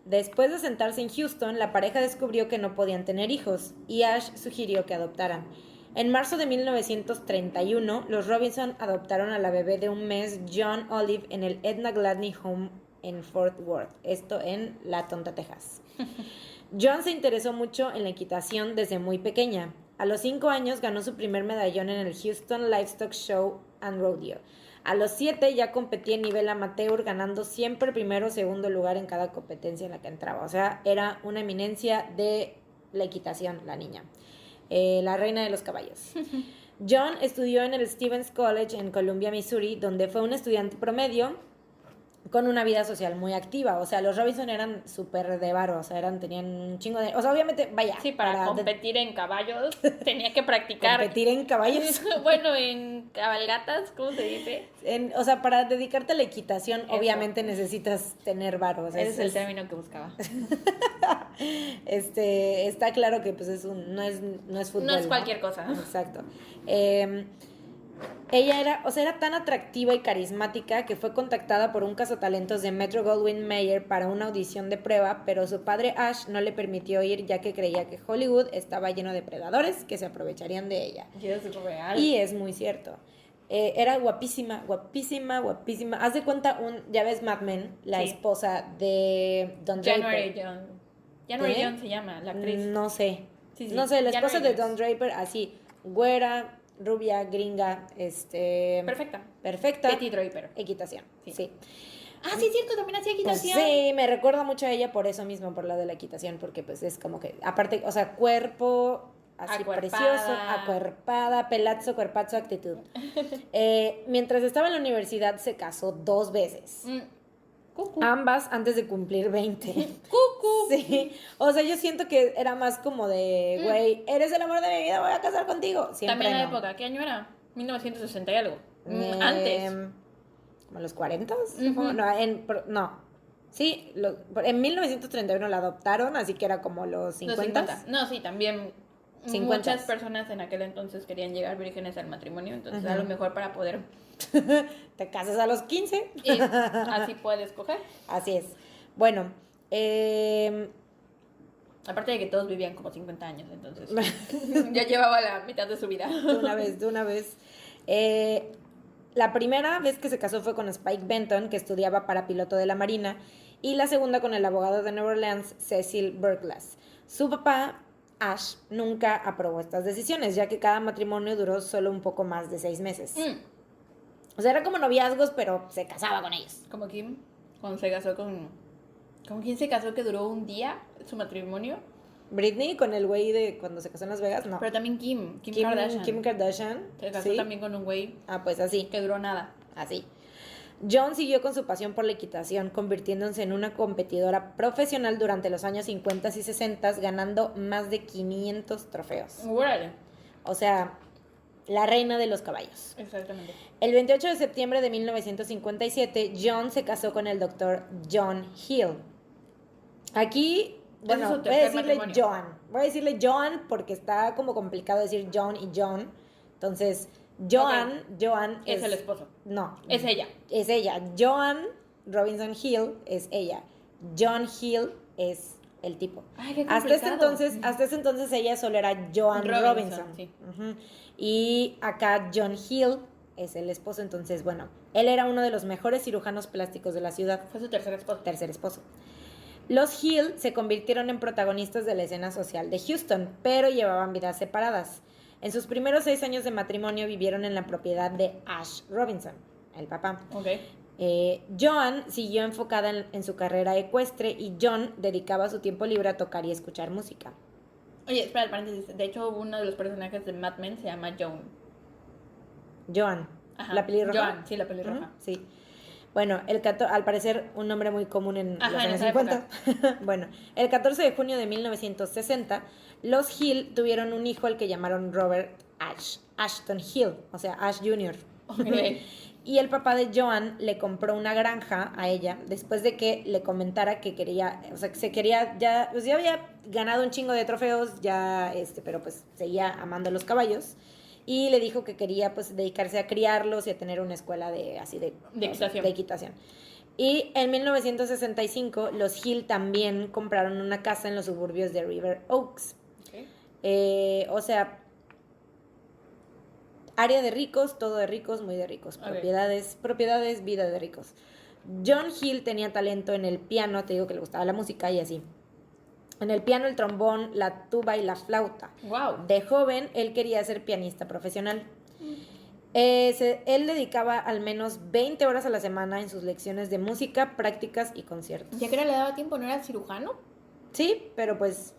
Después de sentarse en Houston, la pareja descubrió que no podían tener hijos y Ash sugirió que adoptaran. En marzo de 1931, los Robinson adoptaron a la bebé de un mes, John Olive, en el Edna Gladney Home en Fort Worth, esto en La Tonta, Texas. John se interesó mucho en la equitación desde muy pequeña. A los 5 años ganó su primer medallón en el Houston Livestock Show and Rodeo. A los 7 ya competía en nivel amateur, ganando siempre primero o segundo lugar en cada competencia en la que entraba. O sea, era una eminencia de la equitación, la niña. La reina de los caballos. John estudió en el Stevens College en Columbia, Missouri, donde fue un estudiante promedio con una vida social muy activa. O sea, los Robinson eran súper de varo, o sea, tenían un chingo de... O sea, obviamente, vaya... Sí, para competir en caballos tenía que practicar... ¿Competir en caballos? Bueno, en cabalgatas, ¿cómo se dice? O sea, para dedicarte a la equitación, eso, obviamente necesitas tener varo. O sea, ese es el término que buscaba. Está claro que pues no es fútbol. No es cualquier cosa. Exacto. Ella era tan atractiva y carismática que fue contactada por un cazatalentos de Metro-Goldwyn-Mayer para una audición de prueba, pero su padre Ash no le permitió ir ya que creía que Hollywood estaba lleno de predadores que se aprovecharían de ella. Y es real. Y es muy cierto. Era guapísima, guapísima, guapísima. Haz de cuenta ya ves Mad Men, la esposa de Don Draper. January Jones se llama, la actriz. No sé. Sí, no sé, la esposa de Don Draper, así, güera, rubia, gringa, Perfecta. Betty Draper. Equitación, sí. Ah, sí, es cierto, también hacía equitación. Pues sí, me recuerda mucho a ella por eso mismo, por la de la equitación, porque pues es como que, aparte, o sea, cuerpo así precioso, acuerpada, pelazo, cuerpazo, actitud. Mientras estaba en la universidad se casó 2 veces. Cucu. Ambas antes de cumplir 20. Cucu. Sí, o sea, yo siento que era más como de, güey, eres el amor de mi vida, voy a casar contigo. Siempre también en la época, ¿qué año era? 1960 y algo. Antes. ¿Como los 40? No. Sí, en 1931 la adoptaron, así que era como los 50. No, sí, también 50. Muchas personas en aquel entonces querían llegar vírgenes al matrimonio, entonces a lo mejor para poder... Te casas a los 15. Y así puedes coger. Así es. Bueno, aparte de que todos vivían como 50 años, entonces ya llevaba la mitad de su vida. De una vez. La primera vez que se casó fue con Spike Benton, que estudiaba para piloto de la Marina, y la segunda con el abogado de Nueva Orleans, Cecil Burglass. Su papá, Ash, nunca aprobó estas decisiones, ya que cada matrimonio duró solo un poco más de 6 meses. O sea, era como noviazgos, pero se casaba con ellos. Como Kim, cuando se casó con... ¿Con quién se casó que duró un día su matrimonio? Britney con el güey de cuando se casó en Las Vegas, no. Pero también Kim Kardashian. Kim Kardashian. Se casó también con un güey. Ah, pues así. Que duró nada. Así. John siguió con su pasión por la equitación, convirtiéndose en una competidora profesional durante los años 50 y 60, ganando más de 500 trofeos. ¡Órale! O sea, la reina de los caballos. Exactamente. El 28 de septiembre de 1957, John se casó con el doctor John Hill. Aquí, bueno, voy a decirle John. Voy a decirle John porque está como complicado decir John y John. Entonces, Joan es el esposo. No. Es ella. Es ella. Joan Robinson Hill es ella. John Hill es el tipo. Ay, qué hasta ese entonces ella solo era Joan Robinson. Sí. Y acá John Hill es el esposo. Entonces, bueno, él era uno de los mejores cirujanos plásticos de la ciudad. Fue su tercer esposo. Los Hill se convirtieron en protagonistas de la escena social de Houston, pero llevaban vidas separadas. En sus primeros 6 años de matrimonio vivieron en la propiedad de Ash Robinson, el papá. Joan siguió enfocada en su carrera ecuestre y John dedicaba su tiempo libre a tocar y escuchar música. Oye, espera, el paréntesis. De hecho, uno de los personajes de Mad Men se llama Joan. Ajá. ¿La pelirroja? Joan, sí, la pelirroja. Sí. Bueno, al parecer un nombre muy común en los años 50. Bueno, el 14 de junio de 1960, los Hill tuvieron un hijo al que llamaron Robert Ashton Hill, o sea, Ash Jr. Y el papá de Joan le compró una granja a ella después de que le comentara que quería, o sea, que se quería, ya, pues ya había ganado un chingo de trofeos, ya, pero pues seguía amando los caballos. Y le dijo que quería, pues, dedicarse a criarlos y a tener una escuela de equitación. De equitación. Y en 1965 los Hill también compraron una casa en los suburbios de River Oaks. Okay. O sea, área de ricos, todo de ricos, muy de ricos. Okay. Propiedades, vida de ricos. John Hill tenía talento en el piano, te digo que le gustaba la música y así. En el piano, el trombón, la tuba y la flauta. Wow. De joven, él quería ser pianista profesional. Él dedicaba al menos 20 horas a la semana en sus lecciones de música, prácticas y conciertos. ¿Ya que no le daba tiempo? ¿No era cirujano? Sí, pero pues...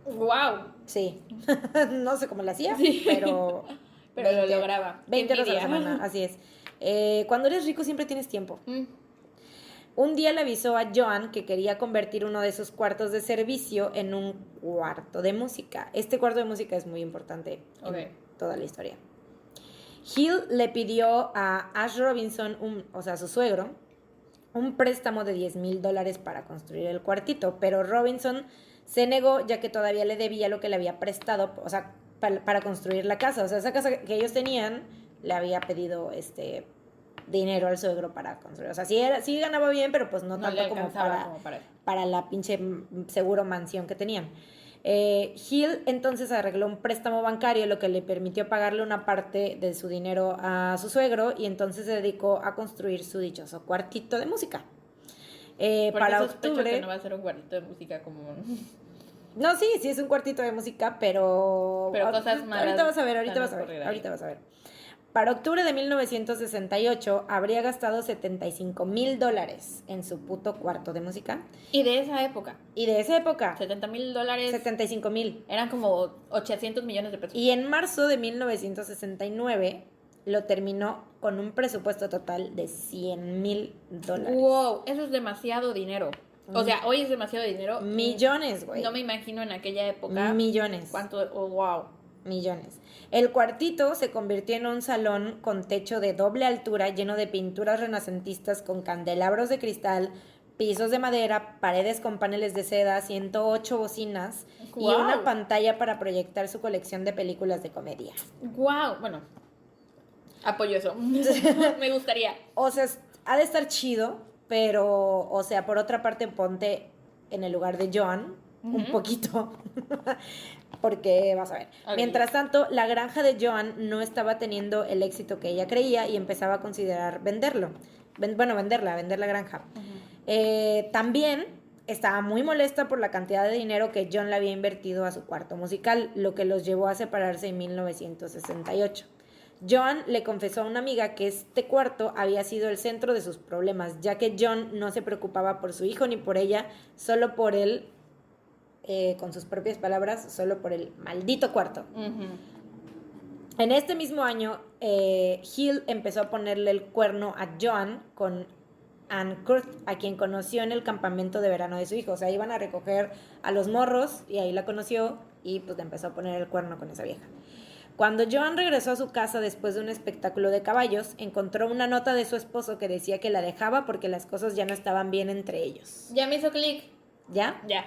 ¡Wow! Sí. No sé cómo lo hacía, sí. pero 20, lo lograba. 20 horas a la semana, así es. Cuando eres rico siempre tienes tiempo. Un día le avisó a Joan que quería convertir uno de sus cuartos de servicio en un cuarto de música. Este cuarto de música es muy importante en toda la historia. Hill le pidió a Ash Robinson, o sea, su suegro, un préstamo de $10,000 para construir el cuartito, pero Robinson se negó ya que todavía le debía lo que le había prestado, o sea, para construir la casa. O sea, esa casa que ellos tenían, le había pedido dinero al suegro para construir. O sea, sí ganaba bien, pero pues no tanto como para la pinche seguro mansión que tenían. Hill entonces arregló un préstamo bancario, lo que le permitió pagarle una parte de su dinero a su suegro, y entonces se dedicó a construir su dichoso cuartito de música. Para octubre que no va a ser un cuartito de música como... No, sí es un cuartito de música, pero cosas malas. Ahorita vas a ver. Para octubre de 1968 habría gastado $75,000 en su puto cuarto de música. ¿Y de esa época? $70,000. $75,000. Eran como 800 millones de pesos. Y en marzo de 1969 lo terminó con un presupuesto total de $100,000. ¡Wow! Eso es demasiado dinero. O sea, hoy es demasiado dinero. Millones, güey. No me imagino en aquella época. Millones. ¿Cuánto? Oh, wow. Millones. El cuartito se convirtió en un salón con techo de doble altura lleno de pinturas renacentistas con candelabros de cristal, pisos de madera, paredes con paneles de seda, 108 bocinas y una pantalla para proyectar su colección de películas de comedia. ¡Wow! Bueno, apoyo eso. Me gustaría. O sea, ha de estar chido, pero, o sea, por otra parte, ponte en el lugar de Joan un poquito. Porque, vas a ver. Okay. Mientras tanto, la granja de Joan no estaba teniendo el éxito que ella creía y empezaba a considerar venderlo. Vender la granja. También estaba muy molesta por la cantidad de dinero que John le había invertido a su cuarto musical, lo que los llevó a separarse en 1968. Joan le confesó a una amiga que este cuarto había sido el centro de sus problemas, ya que John no se preocupaba por su hijo ni por ella, solo por él. Con sus propias palabras, solo por el maldito cuarto. En este mismo año, Hill empezó a ponerle el cuerno a Joan con Ann Kurt, a quien conoció en el campamento de verano de su hijo. O sea, iban a recoger a los morros y ahí la conoció y pues le empezó a poner el cuerno con esa vieja. Cuando Joan regresó a su casa después de un espectáculo de caballos, encontró una nota de su esposo que decía que la dejaba porque las cosas ya no estaban bien entre ellos. Ya me hizo clic. ¿Ya? Ya.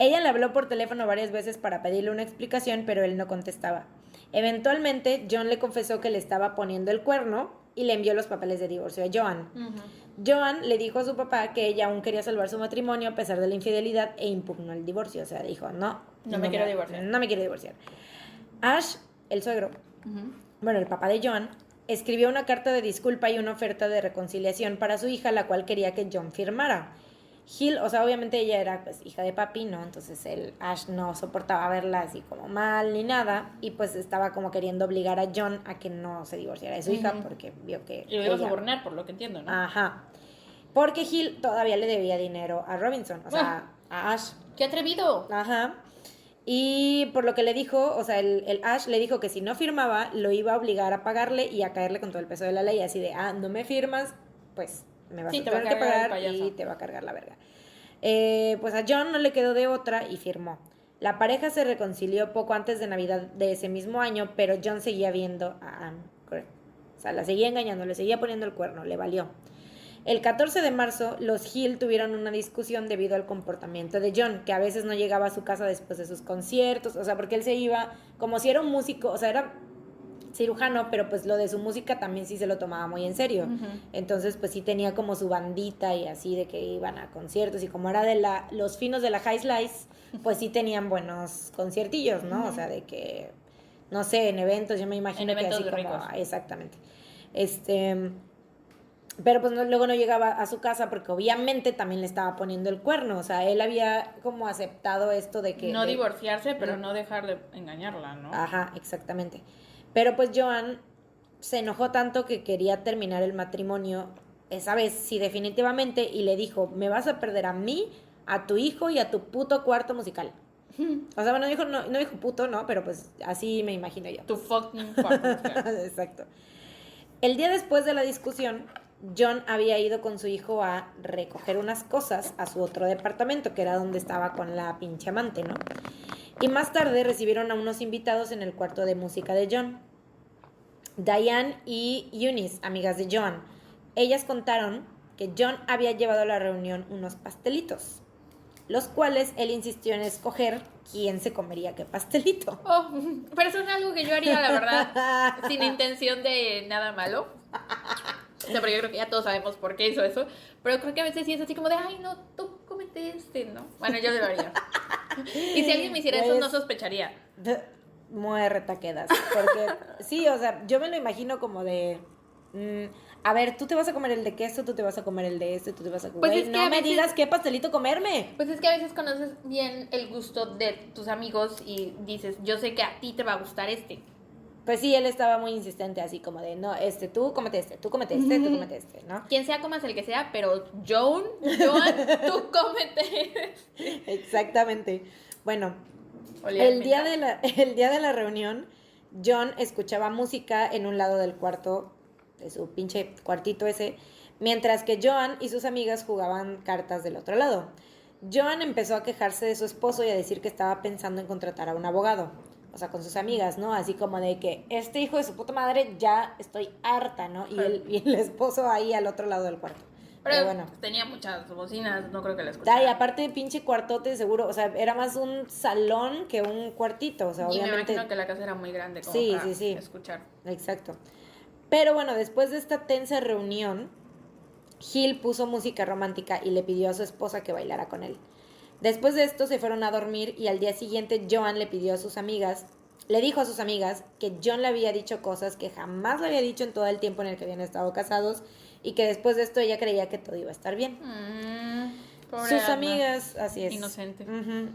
Ella le habló por teléfono varias veces para pedirle una explicación, pero él no contestaba. Eventualmente, John le confesó que le estaba poniendo el cuerno y le envió los papeles de divorcio a Joan. Joan le dijo a su papá que ella aún quería salvar su matrimonio a pesar de la infidelidad e impugnó el divorcio. O sea, dijo, no me quiero divorciar. Ash, el suegro, el papá de Joan, escribió una carta de disculpa y una oferta de reconciliación para su hija, la cual quería que John firmara. Hill, o sea, obviamente ella era pues hija de papi, ¿no? Entonces Ash no soportaba verla así como mal ni nada y pues estaba como queriendo obligar a John a que no se divorciara de su hija porque vio que... Y lo iba a sobornar, por lo que entiendo, ¿no? Ajá. Porque Hill todavía le debía dinero a Robinson, o sea, a Ash. ¡Qué atrevido! Ajá. Y por lo que le dijo, o sea, el Ash le dijo que si no firmaba, lo iba a obligar a pagarle y a caerle con todo el peso de la ley, así de, no me firmas, pues... me vas a tener que pagar y te va a cargar la verga. Pues a John no le quedó de otra y firmó. La pareja se reconcilió poco antes de Navidad de ese mismo año, pero John seguía viendo a Ann. O sea, la seguía engañando, le seguía poniendo el cuerno, le valió. El 14 de marzo, los Hill tuvieron una discusión debido al comportamiento de John, que a veces no llegaba a su casa después de sus conciertos, o sea, porque él se iba, como si era un músico, o sea, era cirujano, pero pues lo de su música también sí se lo tomaba muy en serio. Uh-huh. Entonces, pues sí tenía como su bandita y así de que iban a conciertos, y como era de los finos de la High Slice, pues sí tenían buenos conciertillos, ¿no? Uh-huh. O sea, de que, no sé, en eventos, yo me imagino que así como... Ricos. Exactamente. Pero pues luego no llegaba a su casa porque obviamente también le estaba poniendo el cuerno. O sea, él había como aceptado esto de que... No divorciarse, pero no dejar de engañarla, ¿no? Ajá, exactamente. Pero pues Joan se enojó tanto que quería terminar el matrimonio esa vez, sí, definitivamente, y le dijo, me vas a perder a mí, a tu hijo y a tu puto cuarto musical. O sea, bueno, no dijo puto, ¿no? Pero pues así me imagino yo. Tu fucking cuarto musical. Exacto. El día después de la discusión, John había ido con su hijo a recoger unas cosas a su otro departamento, que era donde estaba con la pinche amante, ¿no? Y más tarde recibieron a unos invitados en el cuarto de música de John. Diane y Eunice, amigas de John. Ellas contaron que John había llevado a la reunión unos pastelitos, los cuales él insistió en escoger quién se comería qué pastelito. Oh, pero eso es algo que yo haría, la verdad, sin intención de nada malo. O sea, pero yo creo que ya todos sabemos por qué hizo eso. Pero creo que a veces sí es así como de, ay, no, tú cómete ¿no? Bueno, yo lo haría. Y si alguien me hiciera pues, eso, no sospecharía. Muerta quedas. Porque sí, o sea, yo me lo imagino como de... a ver, tú te vas a comer el de queso, tú te vas a comer el de este, tú te vas a comer... Pues es no me veces, digas qué pastelito comerme. Pues es que a veces conoces bien el gusto de tus amigos y dices, yo sé que a ti te va a gustar este. Pues sí, él estaba muy insistente, así como de, no, tú cómete este, tú cómete este, tú cómete este, ¿no? Quien sea, comas el que sea, pero Joan, tú cómete. Exactamente. Bueno, el día de la reunión, John escuchaba música en un lado del cuarto, de su pinche cuartito ese, mientras que Joan y sus amigas jugaban cartas del otro lado. Joan empezó a quejarse de su esposo y a decir que estaba pensando en contratar a un abogado. O sea, con sus amigas, ¿no? Así como de que este hijo de su puta madre ya estoy harta, ¿no? Y el esposo ahí al otro lado del cuarto. Pero bueno, tenía muchas bocinas, no creo que la escuchara. Y aparte de pinche cuartote, seguro, o sea, era más un salón que un cuartito, o sea, obviamente... Y me imagino que la casa era muy grande como para escuchar. Exacto. Pero bueno, después de esta tensa reunión, Hill puso música romántica y le pidió a su esposa que bailara con él. Después de esto se fueron a dormir y al día siguiente Joan le dijo a sus amigas que John le había dicho cosas que jamás le había dicho en todo el tiempo en el que habían estado casados y que después de esto ella creía que todo iba a estar bien. Sus amigas, así es. Inocente.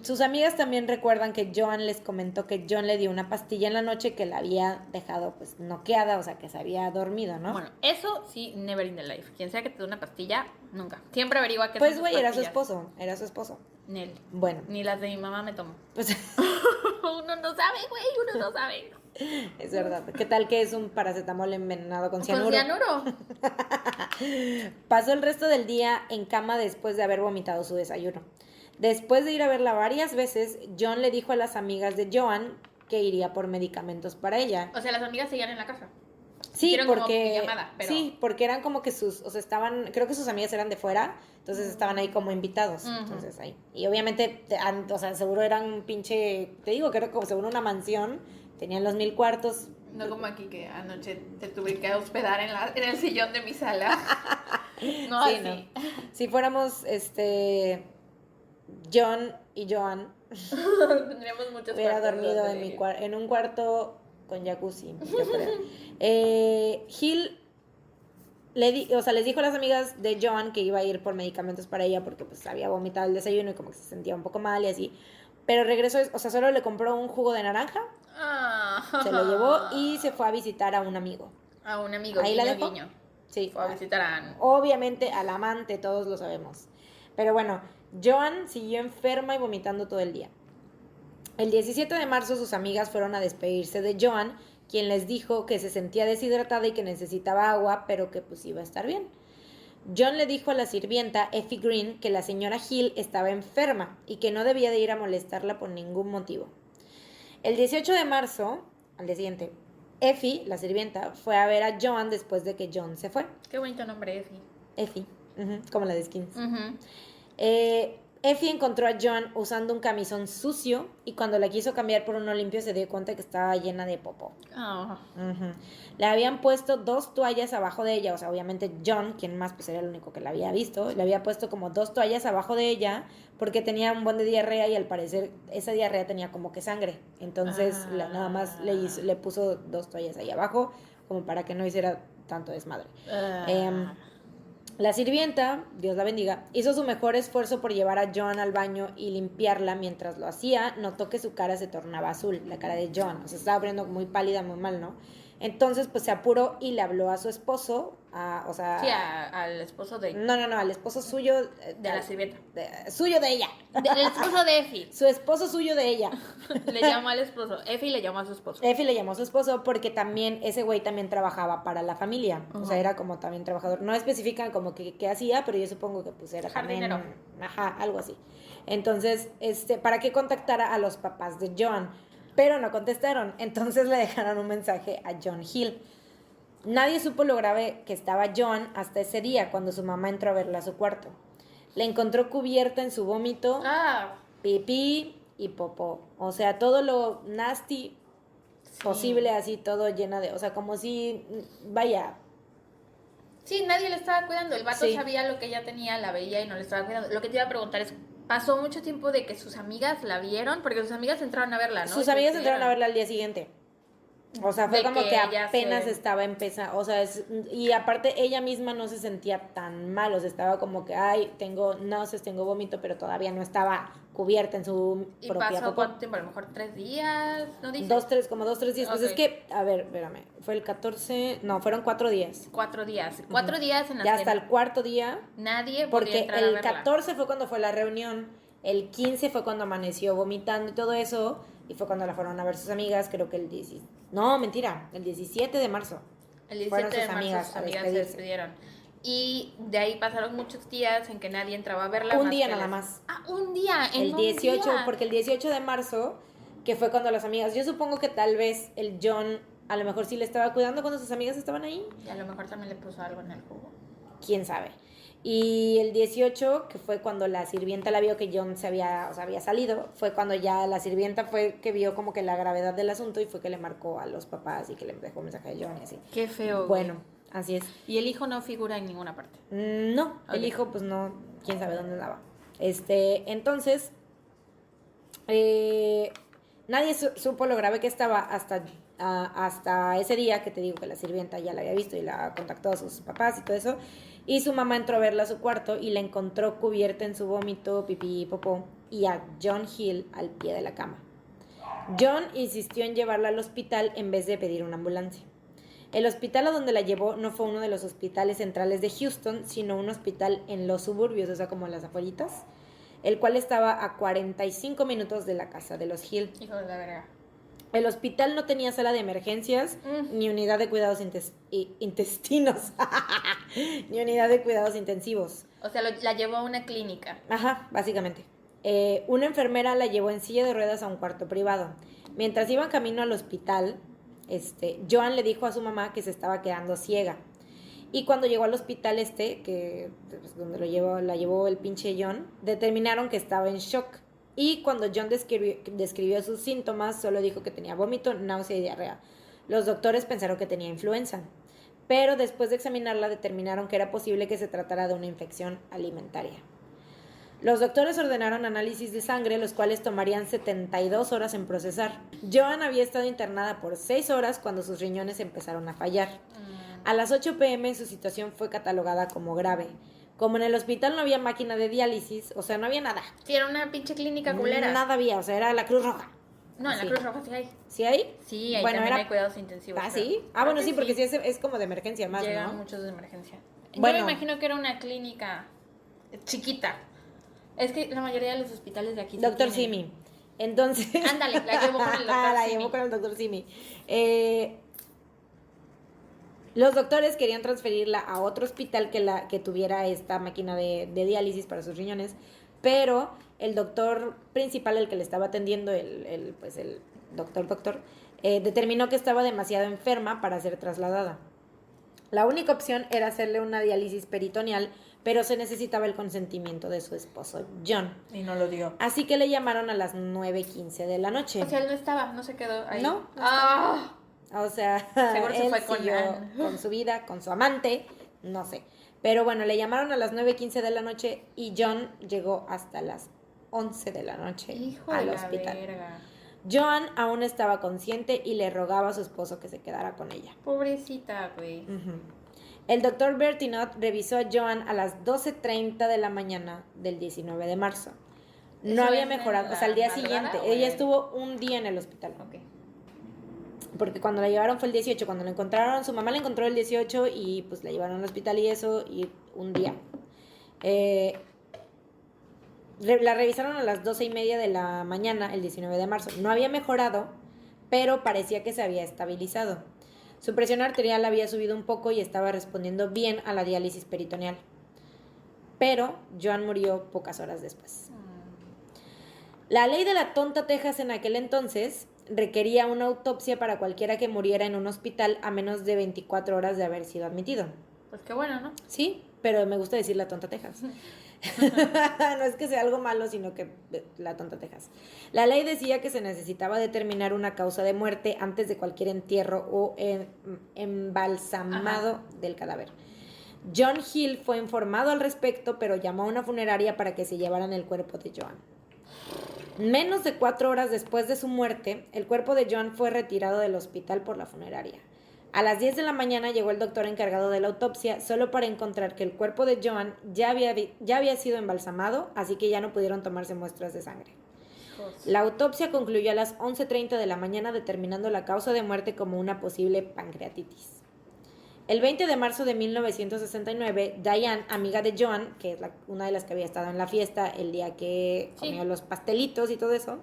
Sus amigas también recuerdan que Joan les comentó que John le dio una pastilla en la noche que la había dejado pues noqueada, o sea que se había dormido, ¿no? Bueno, eso sí, never in the life. Quien sea que te dé una pastilla, nunca. Siempre averigua qué pues güey, era su esposo. Nel. Bueno. Ni las de mi mamá me tomo. Pues uno no sabe, güey, uno no sabe. Es verdad. ¿Qué tal que es un paracetamol envenenado con cianuro? ¿Con cianuro? Pasó el resto del día en cama después de haber vomitado su desayuno. Después de ir a verla varias veces, John le dijo a las amigas de Joan que iría por medicamentos para ella. O sea, las amigas seguían en la casa. Sí, porque pijamada, pero... sí, porque eran como que creo que sus amigas eran de fuera, entonces estaban ahí como invitados, entonces ahí. Y obviamente, o sea, seguro eran un pinche, te digo que era como seguro una mansión, tenían los 1000 cuartos. No como aquí que anoche te tuve que hospedar en el sillón de mi sala. No, sí, así. No. Si fuéramos, John y Joan, tendríamos muchos hubiera dormido en un cuarto con jacuzzi, yo creo. Hill les dijo a las amigas de Joan que iba a ir por medicamentos para ella porque pues había vomitado el desayuno y como que se sentía un poco mal y así. Pero regresó, o sea, solo le compró un jugo de naranja, se lo llevó y se fue a visitar a un amigo. A un amigo, ahí guiño, la dejó. Guiño. Sí. Fue a visitar a... Obviamente al amante, todos lo sabemos. Pero bueno, Joan siguió enferma y vomitando todo el día. El 17 de marzo sus amigas fueron a despedirse de Joan, quien les dijo que se sentía deshidratada y que necesitaba agua, pero que pues iba a estar bien. John le dijo a la sirvienta Effie Green que la señora Hill estaba enferma y que no debía de ir a molestarla por ningún motivo. El 18 de marzo, al día siguiente, Effie, la sirvienta, fue a ver a John después de que John se fue. Qué bonito nombre, Effie. Effie, como la de Skins. Uh-huh. Effie encontró a John usando un camisón sucio y cuando la quiso cambiar por uno limpio se dio cuenta que estaba llena de popó. Oh. Le habían puesto 2 toallas abajo de ella, o sea, obviamente John, quien más pues era el único que la había visto, le había puesto como 2 toallas abajo de ella porque tenía un buen de diarrea y al parecer esa diarrea tenía como que sangre. Entonces nada más le puso 2 toallas ahí abajo como para que no hiciera tanto desmadre. La sirvienta, Dios la bendiga, hizo su mejor esfuerzo por llevar a John al baño y limpiarla. Mientras lo hacía, notó que su cara se tornaba azul, la cara de John. O sea, estaba poniendo muy pálida, muy mal, ¿no? Entonces, pues se apuró y le habló a su esposo, al esposo de... No, al esposo suyo... De la sirvienta. Suyo de ella. El esposo de Effie. Su esposo suyo de ella. Le llamó al esposo. Effie le llamó a su esposo. Effie le llamó a su esposo porque también, ese güey también trabajaba para la familia. O sea, era como también trabajador. No especifican como que qué hacía, pero yo supongo que pues era jardinero. También... Ajá, algo así. Entonces, para que contactara a los papás de John. Pero no contestaron, entonces le dejaron un mensaje a John Hill. Nadie supo lo grave que estaba John hasta ese día, cuando su mamá entró a verla a su cuarto. La encontró cubierta en su vómito, pipí y popó. O sea, todo lo nasty posible, así todo llena de... O sea, como si... Vaya... Sí, nadie le estaba cuidando. El vato sabía lo que ella tenía, la veía y no le estaba cuidando. Lo que te iba a preguntar es... Pasó mucho tiempo de que sus amigas la vieron, porque sus amigas entraron a verla, ¿no? Sus amigas entraron a verla al día siguiente. O sea, fue como que apenas estaba empezando, o sea, y aparte ella misma no se sentía tan mal, o sea, estaba como que, ay, tengo náuseas, tengo vómito, pero todavía no estaba cubierta en su propia popó. ¿Y pasó cuánto tiempo? A lo mejor 3 días, ¿no dice? 2, 3 días. Pues es que, a ver, espérame, fue el 14, no, fueron 4 días. 4 días. 4 días en las ya hasta el cuarto día. Nadie porque entrar el a verla. 14 fue cuando fue la reunión, el 15 fue cuando amaneció vomitando y todo eso, y fue cuando la fueron a ver sus amigas, creo que el 17. No, mentira, el 17 de marzo. El 17 de marzo sus amigas se despidieron. Y de ahí pasaron muchos días en que nadie entraba a verla. Un día nada más. Un día. El 18, porque el 18 de marzo, que fue cuando las amigas, yo supongo que tal vez el John, a lo mejor sí le estaba cuidando cuando sus amigas estaban ahí. Y a lo mejor también le puso algo en el jugo. ¿Quién sabe? Y el 18, que fue cuando la sirvienta la vio que John había salido, fue cuando ya la sirvienta fue que vio como que la gravedad del asunto y fue que le marcó a los papás y que le dejó un mensaje de John y así. Qué feo. Bueno, así es. ¿Y el hijo no figura en ninguna parte? No, el hijo pues no, quién sabe dónde andaba. Entonces, nadie supo lo grave que estaba hasta ese día que te digo que la sirvienta ya la había visto y la contactó a sus papás y todo eso. Y su mamá entró a verla a su cuarto y la encontró cubierta en su vómito, pipí y popó, y a John Hill al pie de la cama. John insistió en llevarla al hospital en vez de pedir una ambulancia. El hospital a donde la llevó no fue uno de los hospitales centrales de Houston, sino un hospital en los suburbios, o sea, como las afueritas, el cual estaba a 45 minutos de la casa de los Hill. Hijo de la verga. El hospital no tenía sala de emergencias ni unidad de cuidados intestinos, ni unidad de cuidados intensivos. O sea, la llevó a una clínica. Ajá, básicamente. Una enfermera la llevó en silla de ruedas a un cuarto privado. Mientras iban camino al hospital, Joan le dijo a su mamá que se estaba quedando ciega. Y cuando llegó al hospital que pues, donde la llevó el pinche John, determinaron que estaba en shock. Y cuando John describió sus síntomas, solo dijo que tenía vómito, náusea y diarrea. Los doctores pensaron que tenía influenza, pero después de examinarla determinaron que era posible que se tratara de una infección alimentaria. Los doctores ordenaron análisis de sangre, los cuales tomarían 72 horas en procesar. Joan había estado internada por 6 horas cuando sus riñones empezaron a fallar. A las 8 p.m. su situación fue catalogada como grave. Como en el hospital no había máquina de diálisis, o sea, no había nada. Sí, era una pinche clínica culera. Nada había, o sea, era la Cruz Roja. No, en la Cruz Roja sí hay. ¿Sí hay? Sí, ahí también hay cuidados intensivos. ¿Ah, sí? Ah, bueno, sí, porque sí es como de emergencia más, llegan ¿no? muchos de emergencia. Bueno. Yo me imagino que era una clínica chiquita. Es que la mayoría de los hospitales de aquí Doctor Simi. Entonces... Ándale, la llevó con el doctor Simi. La llevó con el doctor Simi. Los doctores querían transferirla a otro hospital que tuviera esta máquina de diálisis para sus riñones, pero el doctor principal, el que le estaba atendiendo, el doctor, determinó que estaba demasiado enferma para ser trasladada. La única opción era hacerle una diálisis peritoneal, pero se necesitaba el consentimiento de su esposo, John. Y no lo dio. Así que le llamaron a las 9:15 de la noche. O sea, él no estaba, no se quedó ahí. No. O sea, seguro se él fue siguió con su vida, con su amante, no sé. Pero bueno, le llamaron a las 9:15 de la noche y John llegó hasta las 11 de la noche al hospital. Verga. John aún estaba consciente y le rogaba a su esposo que se quedara con ella. Pobrecita, güey. Uh-huh. El doctor Bertinot revisó a Joan a las 12:30 de la mañana del 19 de marzo. No había mejorado, o sea, al día siguiente. Ella estuvo un día en el hospital. Ok. Porque cuando la llevaron fue el 18, cuando la encontraron, su mamá la encontró el 18 y pues la llevaron al hospital y eso, y un día. La revisaron a las 12:30 de la mañana, el 19 de marzo. No había mejorado, pero parecía que se había estabilizado. Su presión arterial había subido un poco y estaba respondiendo bien a la diálisis peritoneal. Pero Joan murió pocas horas después. La ley de la tonta Texas en aquel entonces requería una autopsia para cualquiera que muriera en un hospital a menos de 24 horas de haber sido admitido. Pues qué bueno, ¿no? Sí, pero me gusta decir la tonta Texas. No es que sea algo malo, sino que la tonta Texas. La ley decía que se necesitaba determinar una causa de muerte antes de cualquier entierro o embalsamado del cadáver. John Hill fue informado al respecto, pero llamó a una funeraria para que se llevaran el cuerpo de Joan. Menos de 4 horas después de su muerte, el cuerpo de Joan fue retirado del hospital por la funeraria. A las 10 de la mañana llegó el doctor encargado de la autopsia solo para encontrar que el cuerpo de Joan ya había sido embalsamado, así que ya no pudieron tomarse muestras de sangre. La autopsia concluyó a las 11:30 de la mañana determinando la causa de muerte como una posible pancreatitis. El 20 de marzo de 1969, Diane, amiga de Joan, que es una de las que había estado en la fiesta el día que comió los pastelitos y todo eso,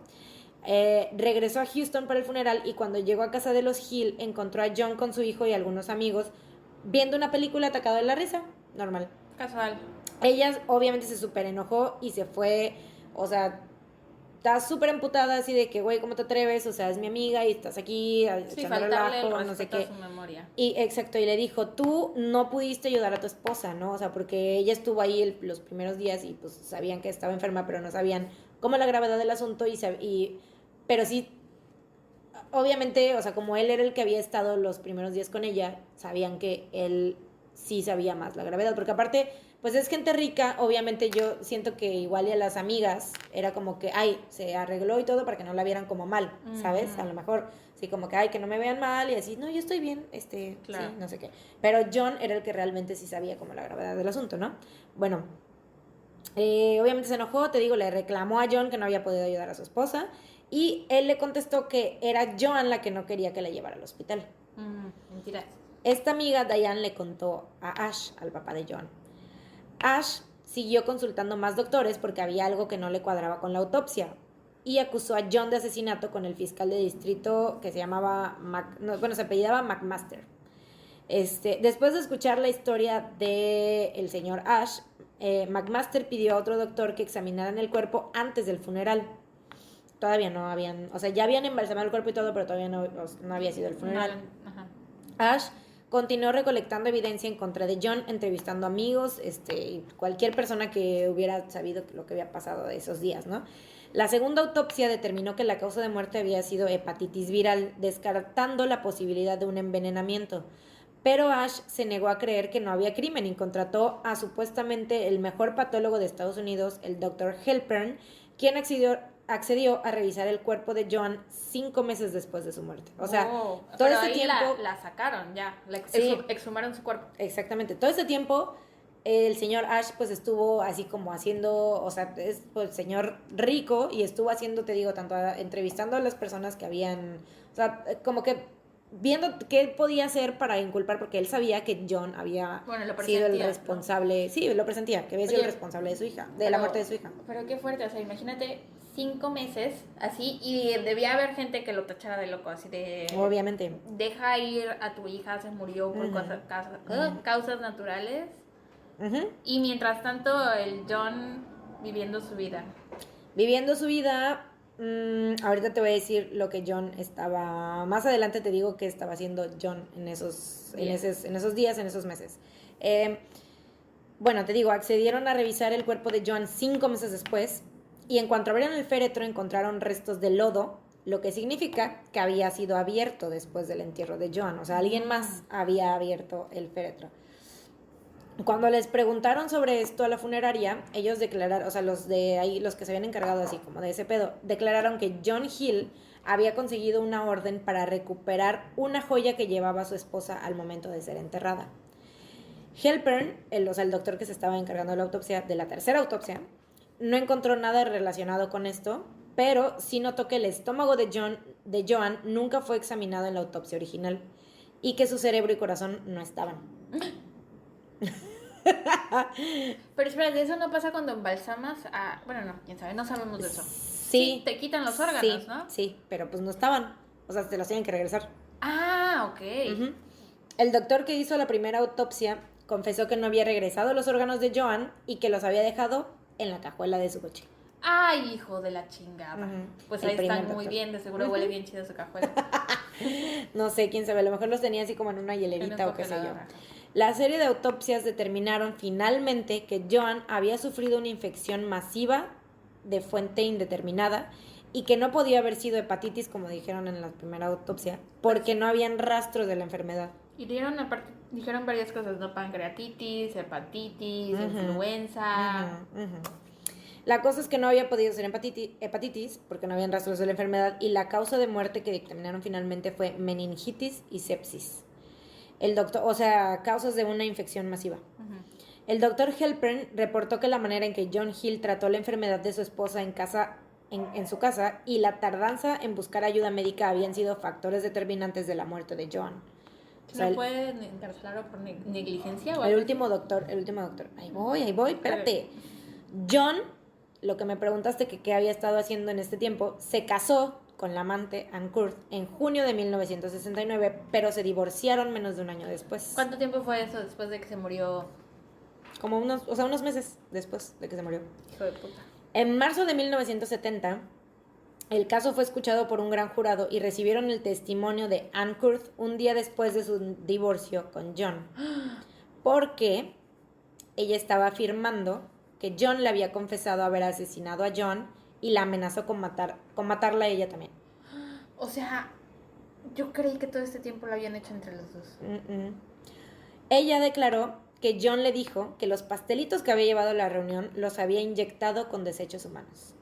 regresó a Houston para el funeral y cuando llegó a casa de los Hill encontró a John con su hijo y algunos amigos viendo una película atacado de la risa, normal. Casual. Ella obviamente se súper enojó y se fue, o sea, está súper emputada así de que, güey, ¿cómo te atreves? O sea, es mi amiga y estás aquí echándole relajo, no sé qué. Su memoria. Y exacto, y le dijo, tú no pudiste ayudar a tu esposa, ¿no? O sea, porque ella estuvo ahí los primeros días y pues sabían que estaba enferma, pero no sabían cómo la gravedad del asunto pero sí, obviamente, o sea, como él era el que había estado los primeros días con ella, sabían que él sí sabía más la gravedad, porque aparte, pues es gente rica, obviamente yo siento que igual y a las amigas era como que, ay, se arregló y todo para que no la vieran como mal, ¿sabes? A lo mejor, sí, como que, ay, que no me vean mal y así, no, yo estoy bien, claro. Sí, no sé qué. Pero John era el que realmente sí sabía como la gravedad del asunto, ¿no? Bueno, obviamente se enojó, te digo, le reclamó a John que no había podido ayudar a su esposa y él le contestó que era Joan la que no quería que la llevara al hospital. Mentira. Esta amiga, Diane, le contó a Ash, al papá de Joan. Ash siguió consultando más doctores porque había algo que no le cuadraba con la autopsia y acusó a John de asesinato con el fiscal de distrito que se llamaba, se apellidaba McMaster. Después de escuchar la historia del señor Ash, McMaster pidió a otro doctor que examinaran el cuerpo antes del funeral. Todavía no habían, o sea, ya habían embalsamado el cuerpo y todo, pero todavía no había sido el funeral. Ash continuó recolectando evidencia en contra de John, entrevistando amigos, cualquier persona que hubiera sabido lo que había pasado de esos días, ¿no? La segunda autopsia determinó que la causa de muerte había sido hepatitis viral, descartando la posibilidad de un envenenamiento. Pero Ash se negó a creer que no había crimen y contrató a supuestamente el mejor patólogo de Estados Unidos, el Dr. Halpern, quien accedió a revisar el cuerpo de Joan 5 meses después de su muerte. O sea, todo ese tiempo la sacaron ya, exhumaron su cuerpo. Exactamente. Todo ese tiempo el señor Ash pues estuvo así como haciendo, o sea, es pues señor rico y estuvo haciendo, te digo, tanto entrevistando a las personas que habían, o sea, como que viendo qué podía hacer para inculpar, porque él sabía que John había sido el responsable, ¿no? Sí, lo presentía, que había sido el responsable de su hija, la muerte de su hija. Pero qué fuerte, o sea, imagínate 5 meses así y debía haber gente que lo tachara de loco, así de... Obviamente. Deja ir a tu hija, se murió por causas naturales. Y mientras tanto el John viviendo su vida. Viviendo su vida, Ahorita te voy a decir lo que John estaba... Más adelante te digo qué estaba haciendo John en esos días, en esos meses. Bueno, te digo, accedieron a revisar el cuerpo de Joan 5 meses después y en cuanto abrieron el féretro encontraron restos de lodo, lo que significa que había sido abierto después del entierro de Joan. O sea, alguien más había abierto el féretro. Cuando les preguntaron sobre esto a la funeraria, ellos declararon, o sea, los de ahí, los que se habían encargado así como de ese pedo, declararon que John Hill había conseguido una orden para recuperar una joya que llevaba su esposa al momento de ser enterrada. Halpern, el doctor que se estaba encargando de la autopsia, de la tercera autopsia, no encontró nada relacionado con esto, pero sí notó que el estómago de Joan nunca fue examinado en la autopsia original y que su cerebro y corazón no estaban. Pero espera, ¿eso no pasa cuando embalsamas a...? Bueno, no, quién sabe, no sabemos de eso. Sí. Te quitan los órganos, ¿no? Sí, pero pues no estaban. O sea, te los tienen que regresar. Ah, ok. Uh-huh. El doctor que hizo la primera autopsia confesó que no había regresado los órganos de Joan y que los había dejado en la cajuela de su coche. Ay, hijo de la chingada. Pues ahí están muy bien, de seguro huele bien chido su cajuela. No sé, quién sabe, a lo mejor los tenía así como en una hielerita o qué sé yo. La serie de autopsias determinaron finalmente que Joan había sufrido una infección masiva de fuente indeterminada y que no podía haber sido hepatitis, como dijeron en la primera autopsia, porque no habían rastros de la enfermedad. Y dijeron varias cosas, ¿no? Pancreatitis, hepatitis, influenza. La cosa es que no había podido ser hepatitis porque no habían rastros de la enfermedad y la causa de muerte que dictaminaron finalmente fue meningitis y sepsis. El doctor, o sea, causas de una infección masiva. El doctor Halpern reportó que la manera en que John Hill trató la enfermedad de su esposa en su casa y la tardanza en buscar ayuda médica habían sido factores determinantes de la muerte de Joan. ¿Se puede encarcelar por negligencia o el último doctor. Ahí voy, espérate. John, lo que me preguntaste que qué había estado haciendo en este tiempo, se casó con la amante Ann Kurth en junio de 1969, pero se divorciaron menos de un año después. ¿Cuánto tiempo fue eso después de que se murió? Como unos meses después de que se murió. Hijo de puta. En marzo de 1970, el caso fue escuchado por un gran jurado y recibieron el testimonio de Ann Kurth un día después de su divorcio con John. Porque ella estaba afirmando que John le había confesado haber asesinado a John y la amenazó con matarla a ella también. O sea, yo creí que todo este tiempo lo habían hecho entre los dos. Ella declaró que John le dijo que los pastelitos que había llevado a la reunión los había inyectado con desechos humanos.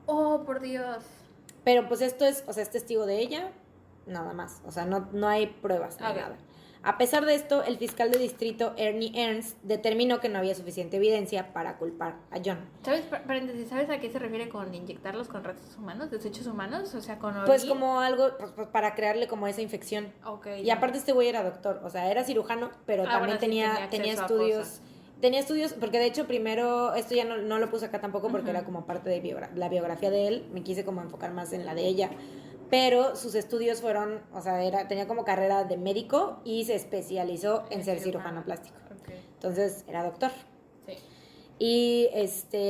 Oh, por Dios. Pero pues esto es testigo de ella, nada más. O sea, no hay pruebas, no hay nada. A pesar de esto, el fiscal de distrito Ernie Ernst determinó que no había suficiente evidencia para culpar a John. ¿Sabes a qué se refiere con inyectarlos con restos humanos, desechos humanos? O sea, con orina. Pues como algo, pues para crearle como esa infección. Okay, y aparte este güey era doctor, o sea, era cirujano, pero también tenía estudios. Tenía estudios, porque de hecho primero, esto ya no lo puse acá tampoco porque era como parte de la biografía de él, me quise como enfocar más en la de ella. Pero sus estudios fueron, o sea, tenía como carrera de médico y se especializó en ser cirujano plástico. Okay. Entonces, era doctor. Sí. Y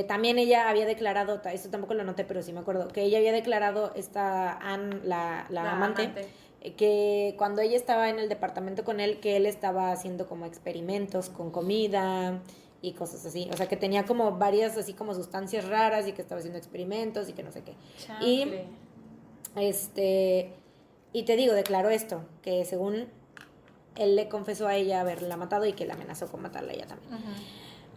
también ella había declarado, esto tampoco lo noté, pero sí me acuerdo, que ella había declarado, Ann, la amante, que cuando ella estaba en el departamento con él, que él estaba haciendo como experimentos con comida y cosas así. O sea, que tenía como varias así como sustancias raras y que estaba haciendo experimentos y que no sé qué. Chale. Y te digo, declaró esto, que según él le confesó a ella haberla matado y que la amenazó con matarla a ella también.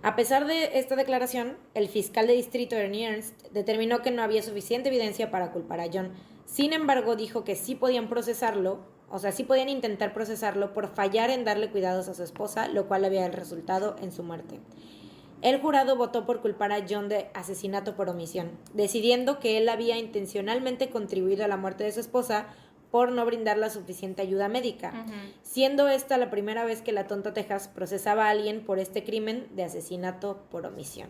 A pesar de esta declaración, el fiscal de distrito Ernie Ernst determinó que no había suficiente evidencia para culpar a John. Sin embargo, dijo que sí podían procesarlo, o sea, sí podían intentar procesarlo por fallar en darle cuidados a su esposa, lo cual había resultado en su muerte. El jurado votó por culpar a John de asesinato por omisión, decidiendo que él había intencionalmente contribuido a la muerte de su esposa por no brindar la suficiente ayuda médica, siendo esta la primera vez que la Tonta Texas procesaba a alguien por este crimen de asesinato por omisión.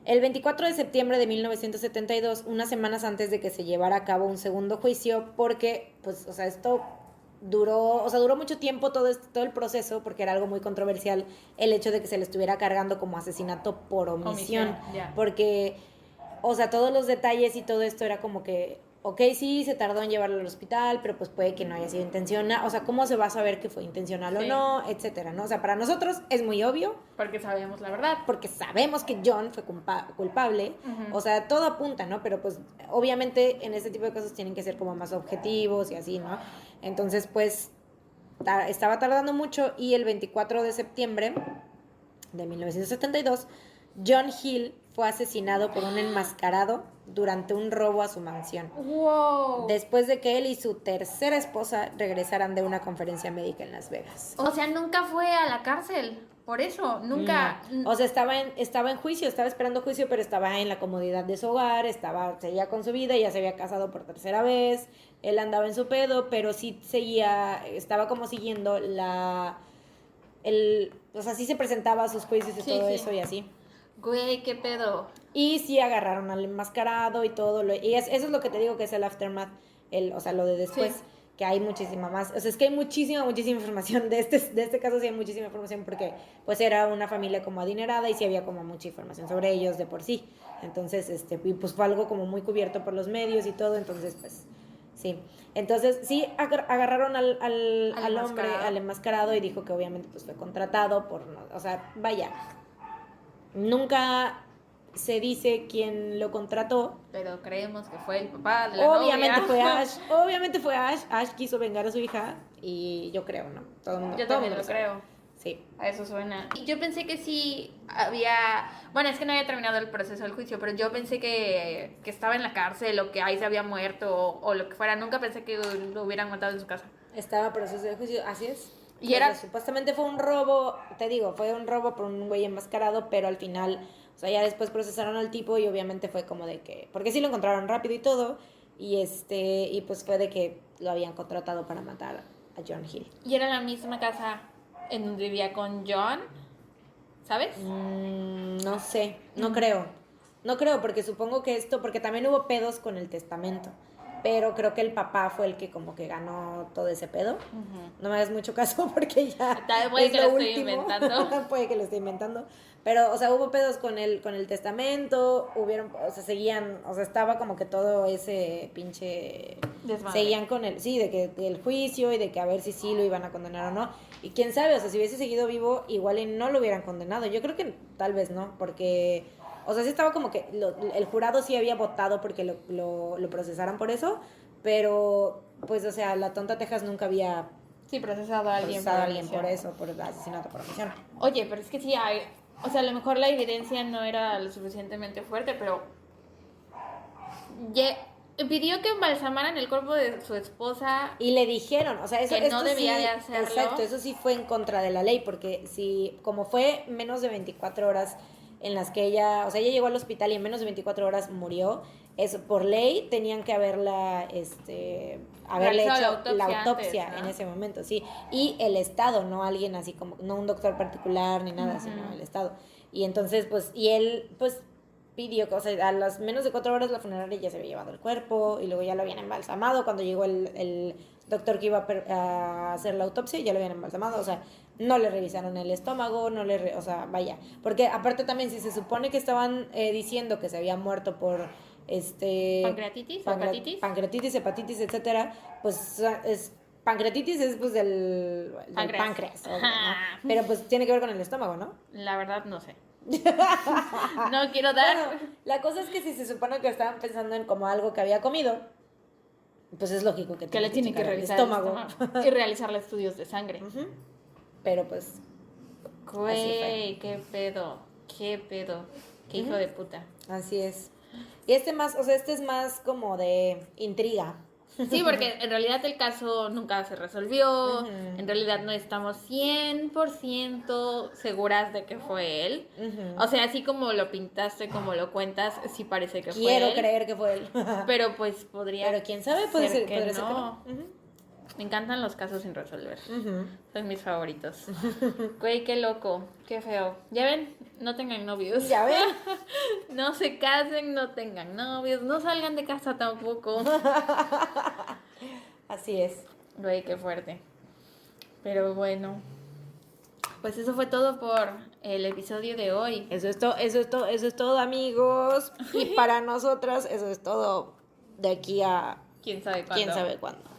El 24 de septiembre de 1972, unas semanas antes de que se llevara a cabo un segundo juicio, porque, pues, o sea, esto duró mucho tiempo todo el proceso, porque era algo muy controversial el hecho de que se le estuviera cargando como asesinato por omisión. Porque, o sea, todos los detalles y todo esto era como que ok, sí, se tardó en llevarlo al hospital, pero pues puede que no haya sido intencional. O sea, ¿cómo se va a saber que fue intencional o no? Etcétera, ¿no? O sea, para nosotros es muy obvio. Porque sabemos la verdad. Porque sabemos que John fue culpable. O sea, todo apunta, ¿no? Pero pues obviamente en este tipo de cosas tienen que ser como más objetivos y así, ¿no? Entonces, pues estaba tardando mucho y el 24 de septiembre de 1972, John Hill fue asesinado por un enmascarado durante un robo a su mansión. ¡Wow! Después de que él y su tercera esposa regresaran de una conferencia médica en Las Vegas. O sea, nunca fue a la cárcel. Por eso, nunca. No. O sea, estaba en juicio, estaba esperando juicio, pero estaba en la comodidad de su hogar, seguía con su vida, ya se había casado por tercera vez, él andaba en su pedo, pero sí estaba como siguiendo o sea, sí se presentaba a sus juicios y todo eso y así. Güey, qué pedo. Y sí agarraron al enmascarado y todo. Y eso es lo que te digo que es el aftermath, o sea, lo de después. Sí. Que hay muchísima más. O sea, es que hay muchísima información de este caso. Sí hay muchísima información porque pues era una familia como adinerada y sí había como mucha información sobre ellos de por sí. Entonces, y pues fue algo como muy cubierto por los medios y todo. Entonces, pues, sí. Entonces, sí agarraron al hombre, al enmascarado, y dijo que obviamente pues fue contratado o sea, vaya. Nunca se dice quién lo contrató. Pero creemos que fue el papá de la novia. Obviamente fue Ash. Ash quiso vengar a su hija y yo creo, ¿no? Yo también lo creo. Sí. A eso suena. Yo pensé que sí había... Bueno, es que no había terminado el proceso del juicio, pero yo pensé que estaba en la cárcel o que ahí se había muerto o lo que fuera. Nunca pensé que lo hubieran matado en su casa. Estaba en proceso de juicio, así es. Y era... Supuestamente fue un robo, te digo, fue un robo por un güey enmascarado, pero al final, o sea, ya después procesaron al tipo y obviamente fue como de que, porque sí lo encontraron rápido y todo, y pues fue de que lo habían contratado para matar a John Hill. Y era la misma casa en donde vivía con John, ¿sabes? No sé, no creo, porque supongo que porque también hubo pedos con el testamento. Pero creo que el papá fue el que como que ganó todo ese pedo. No me hagas mucho caso porque ya puede que lo estoy inventando. Puede que lo esté inventando. Pero, o sea, hubo pedos con el testamento, seguían, o sea, estaba como que todo ese pinche... Desmadre. Seguían con el juicio y de que a ver si sí lo iban a condenar o no. Y quién sabe, o sea, si hubiese seguido vivo, igual y no lo hubieran condenado. Yo creo que tal vez no, porque... O sea, sí estaba como que el jurado sí había votado porque lo procesaran por eso, pero, pues, o sea, la tonta Texas nunca había... Sí, procesado a alguien por eso, por asesinato por omisión. Oye, pero es que sí hay... O sea, a lo mejor la evidencia no era lo suficientemente fuerte, pero... Pidió que embalsamaran el cuerpo de su esposa. Y le dijeron, o sea, eso que no debía de hacerlo. Exacto, eso sí fue en contra de la ley, porque como fue menos de 24 horas en las que ella llegó al hospital y en menos de 24 horas murió, eso por ley tenían que haberle hecho la autopsia antes, ¿no? En ese momento, sí. Y el Estado, no alguien así como, no un doctor particular ni nada, sino el Estado. Y entonces, pues, y él, pues, pidió que, o sea, a las menos de 4 horas la funeraria ya se había llevado el cuerpo y luego ya lo habían embalsamado. Cuando llegó el doctor que iba a hacer la autopsia, ya lo habían embalsamado, o sea, no le revisaron el estómago, o sea, vaya, porque aparte también si se supone que estaban diciendo que se había muerto por pancreatitis, hepatitis, etcétera, pues pancreatitis es pues del páncreas, ¿no? Pero pues tiene que ver con el estómago, ¿no? La verdad no sé. No quiero dar. Bueno, la cosa es que si se supone que estaban pensando en como algo que había comido, pues es lógico que le tienen que revisar el estómago y realizarle estudios de sangre. Pero pues, güey, qué pedo, qué hijo de puta. Así es. Y este es más como de intriga. Sí, porque en realidad el caso nunca se resolvió, en realidad no estamos 100% seguras de que fue él. O sea, así como lo pintaste, como lo cuentas, sí parece que fue él. Quiero creer que fue él. Pero pues podría... Pero quién sabe, podría ser que no. Me encantan los casos sin resolver. Son mis favoritos. Güey, qué loco, qué feo. ¿Ya ven? No tengan novios. ¿Ya ven? No se casen, no tengan novios, no salgan de casa tampoco. Así es. Güey, qué fuerte. Pero bueno, pues eso fue todo por el episodio de hoy. Eso es todo, amigos. Y para nosotras, eso es todo. de aquí a... ¿Quién sabe cuándo? ¿Quién sabe cuándo?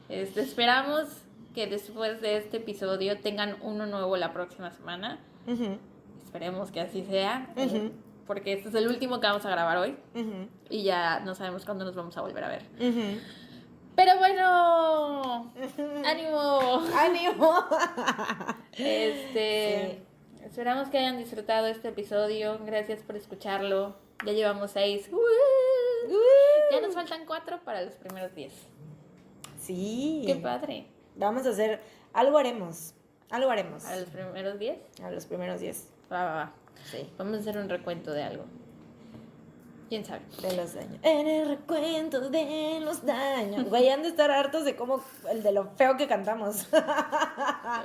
Esperamos que después de este episodio tengan uno nuevo la próxima semana. Uh-huh. Esperemos que así sea. Uh-huh. Porque este es el último que vamos a grabar hoy. Uh-huh. Y ya no sabemos cuándo nos vamos a volver a ver. Uh-huh. Pero bueno, ánimo. ¡Ánimo! Sí. Esperamos que hayan disfrutado este episodio. Gracias por escucharlo. Ya llevamos 6. Ya nos faltan 4 para los primeros 10. Sí. Qué padre. Vamos a hacer... Algo haremos. Algo haremos. ¿A los primeros 10? A los primeros 10. Va. Sí. Vamos a hacer un recuento de algo. ¿Quién sabe? De los daños. En el recuento de los daños. Güey, han de estar hartos de cómo... El de lo feo que cantamos.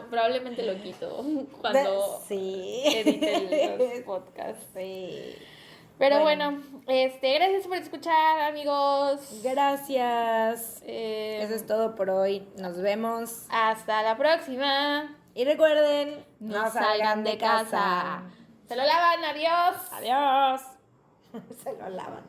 Probablemente lo quito cuando edite los podcasts. Sí. Pero bueno, gracias por escuchar, amigos. Gracias. Eso es todo por hoy. Nos vemos. Hasta la próxima. Y recuerden, no salgan de casa. Se lo lavan, adiós. Adiós. Se lo lavan.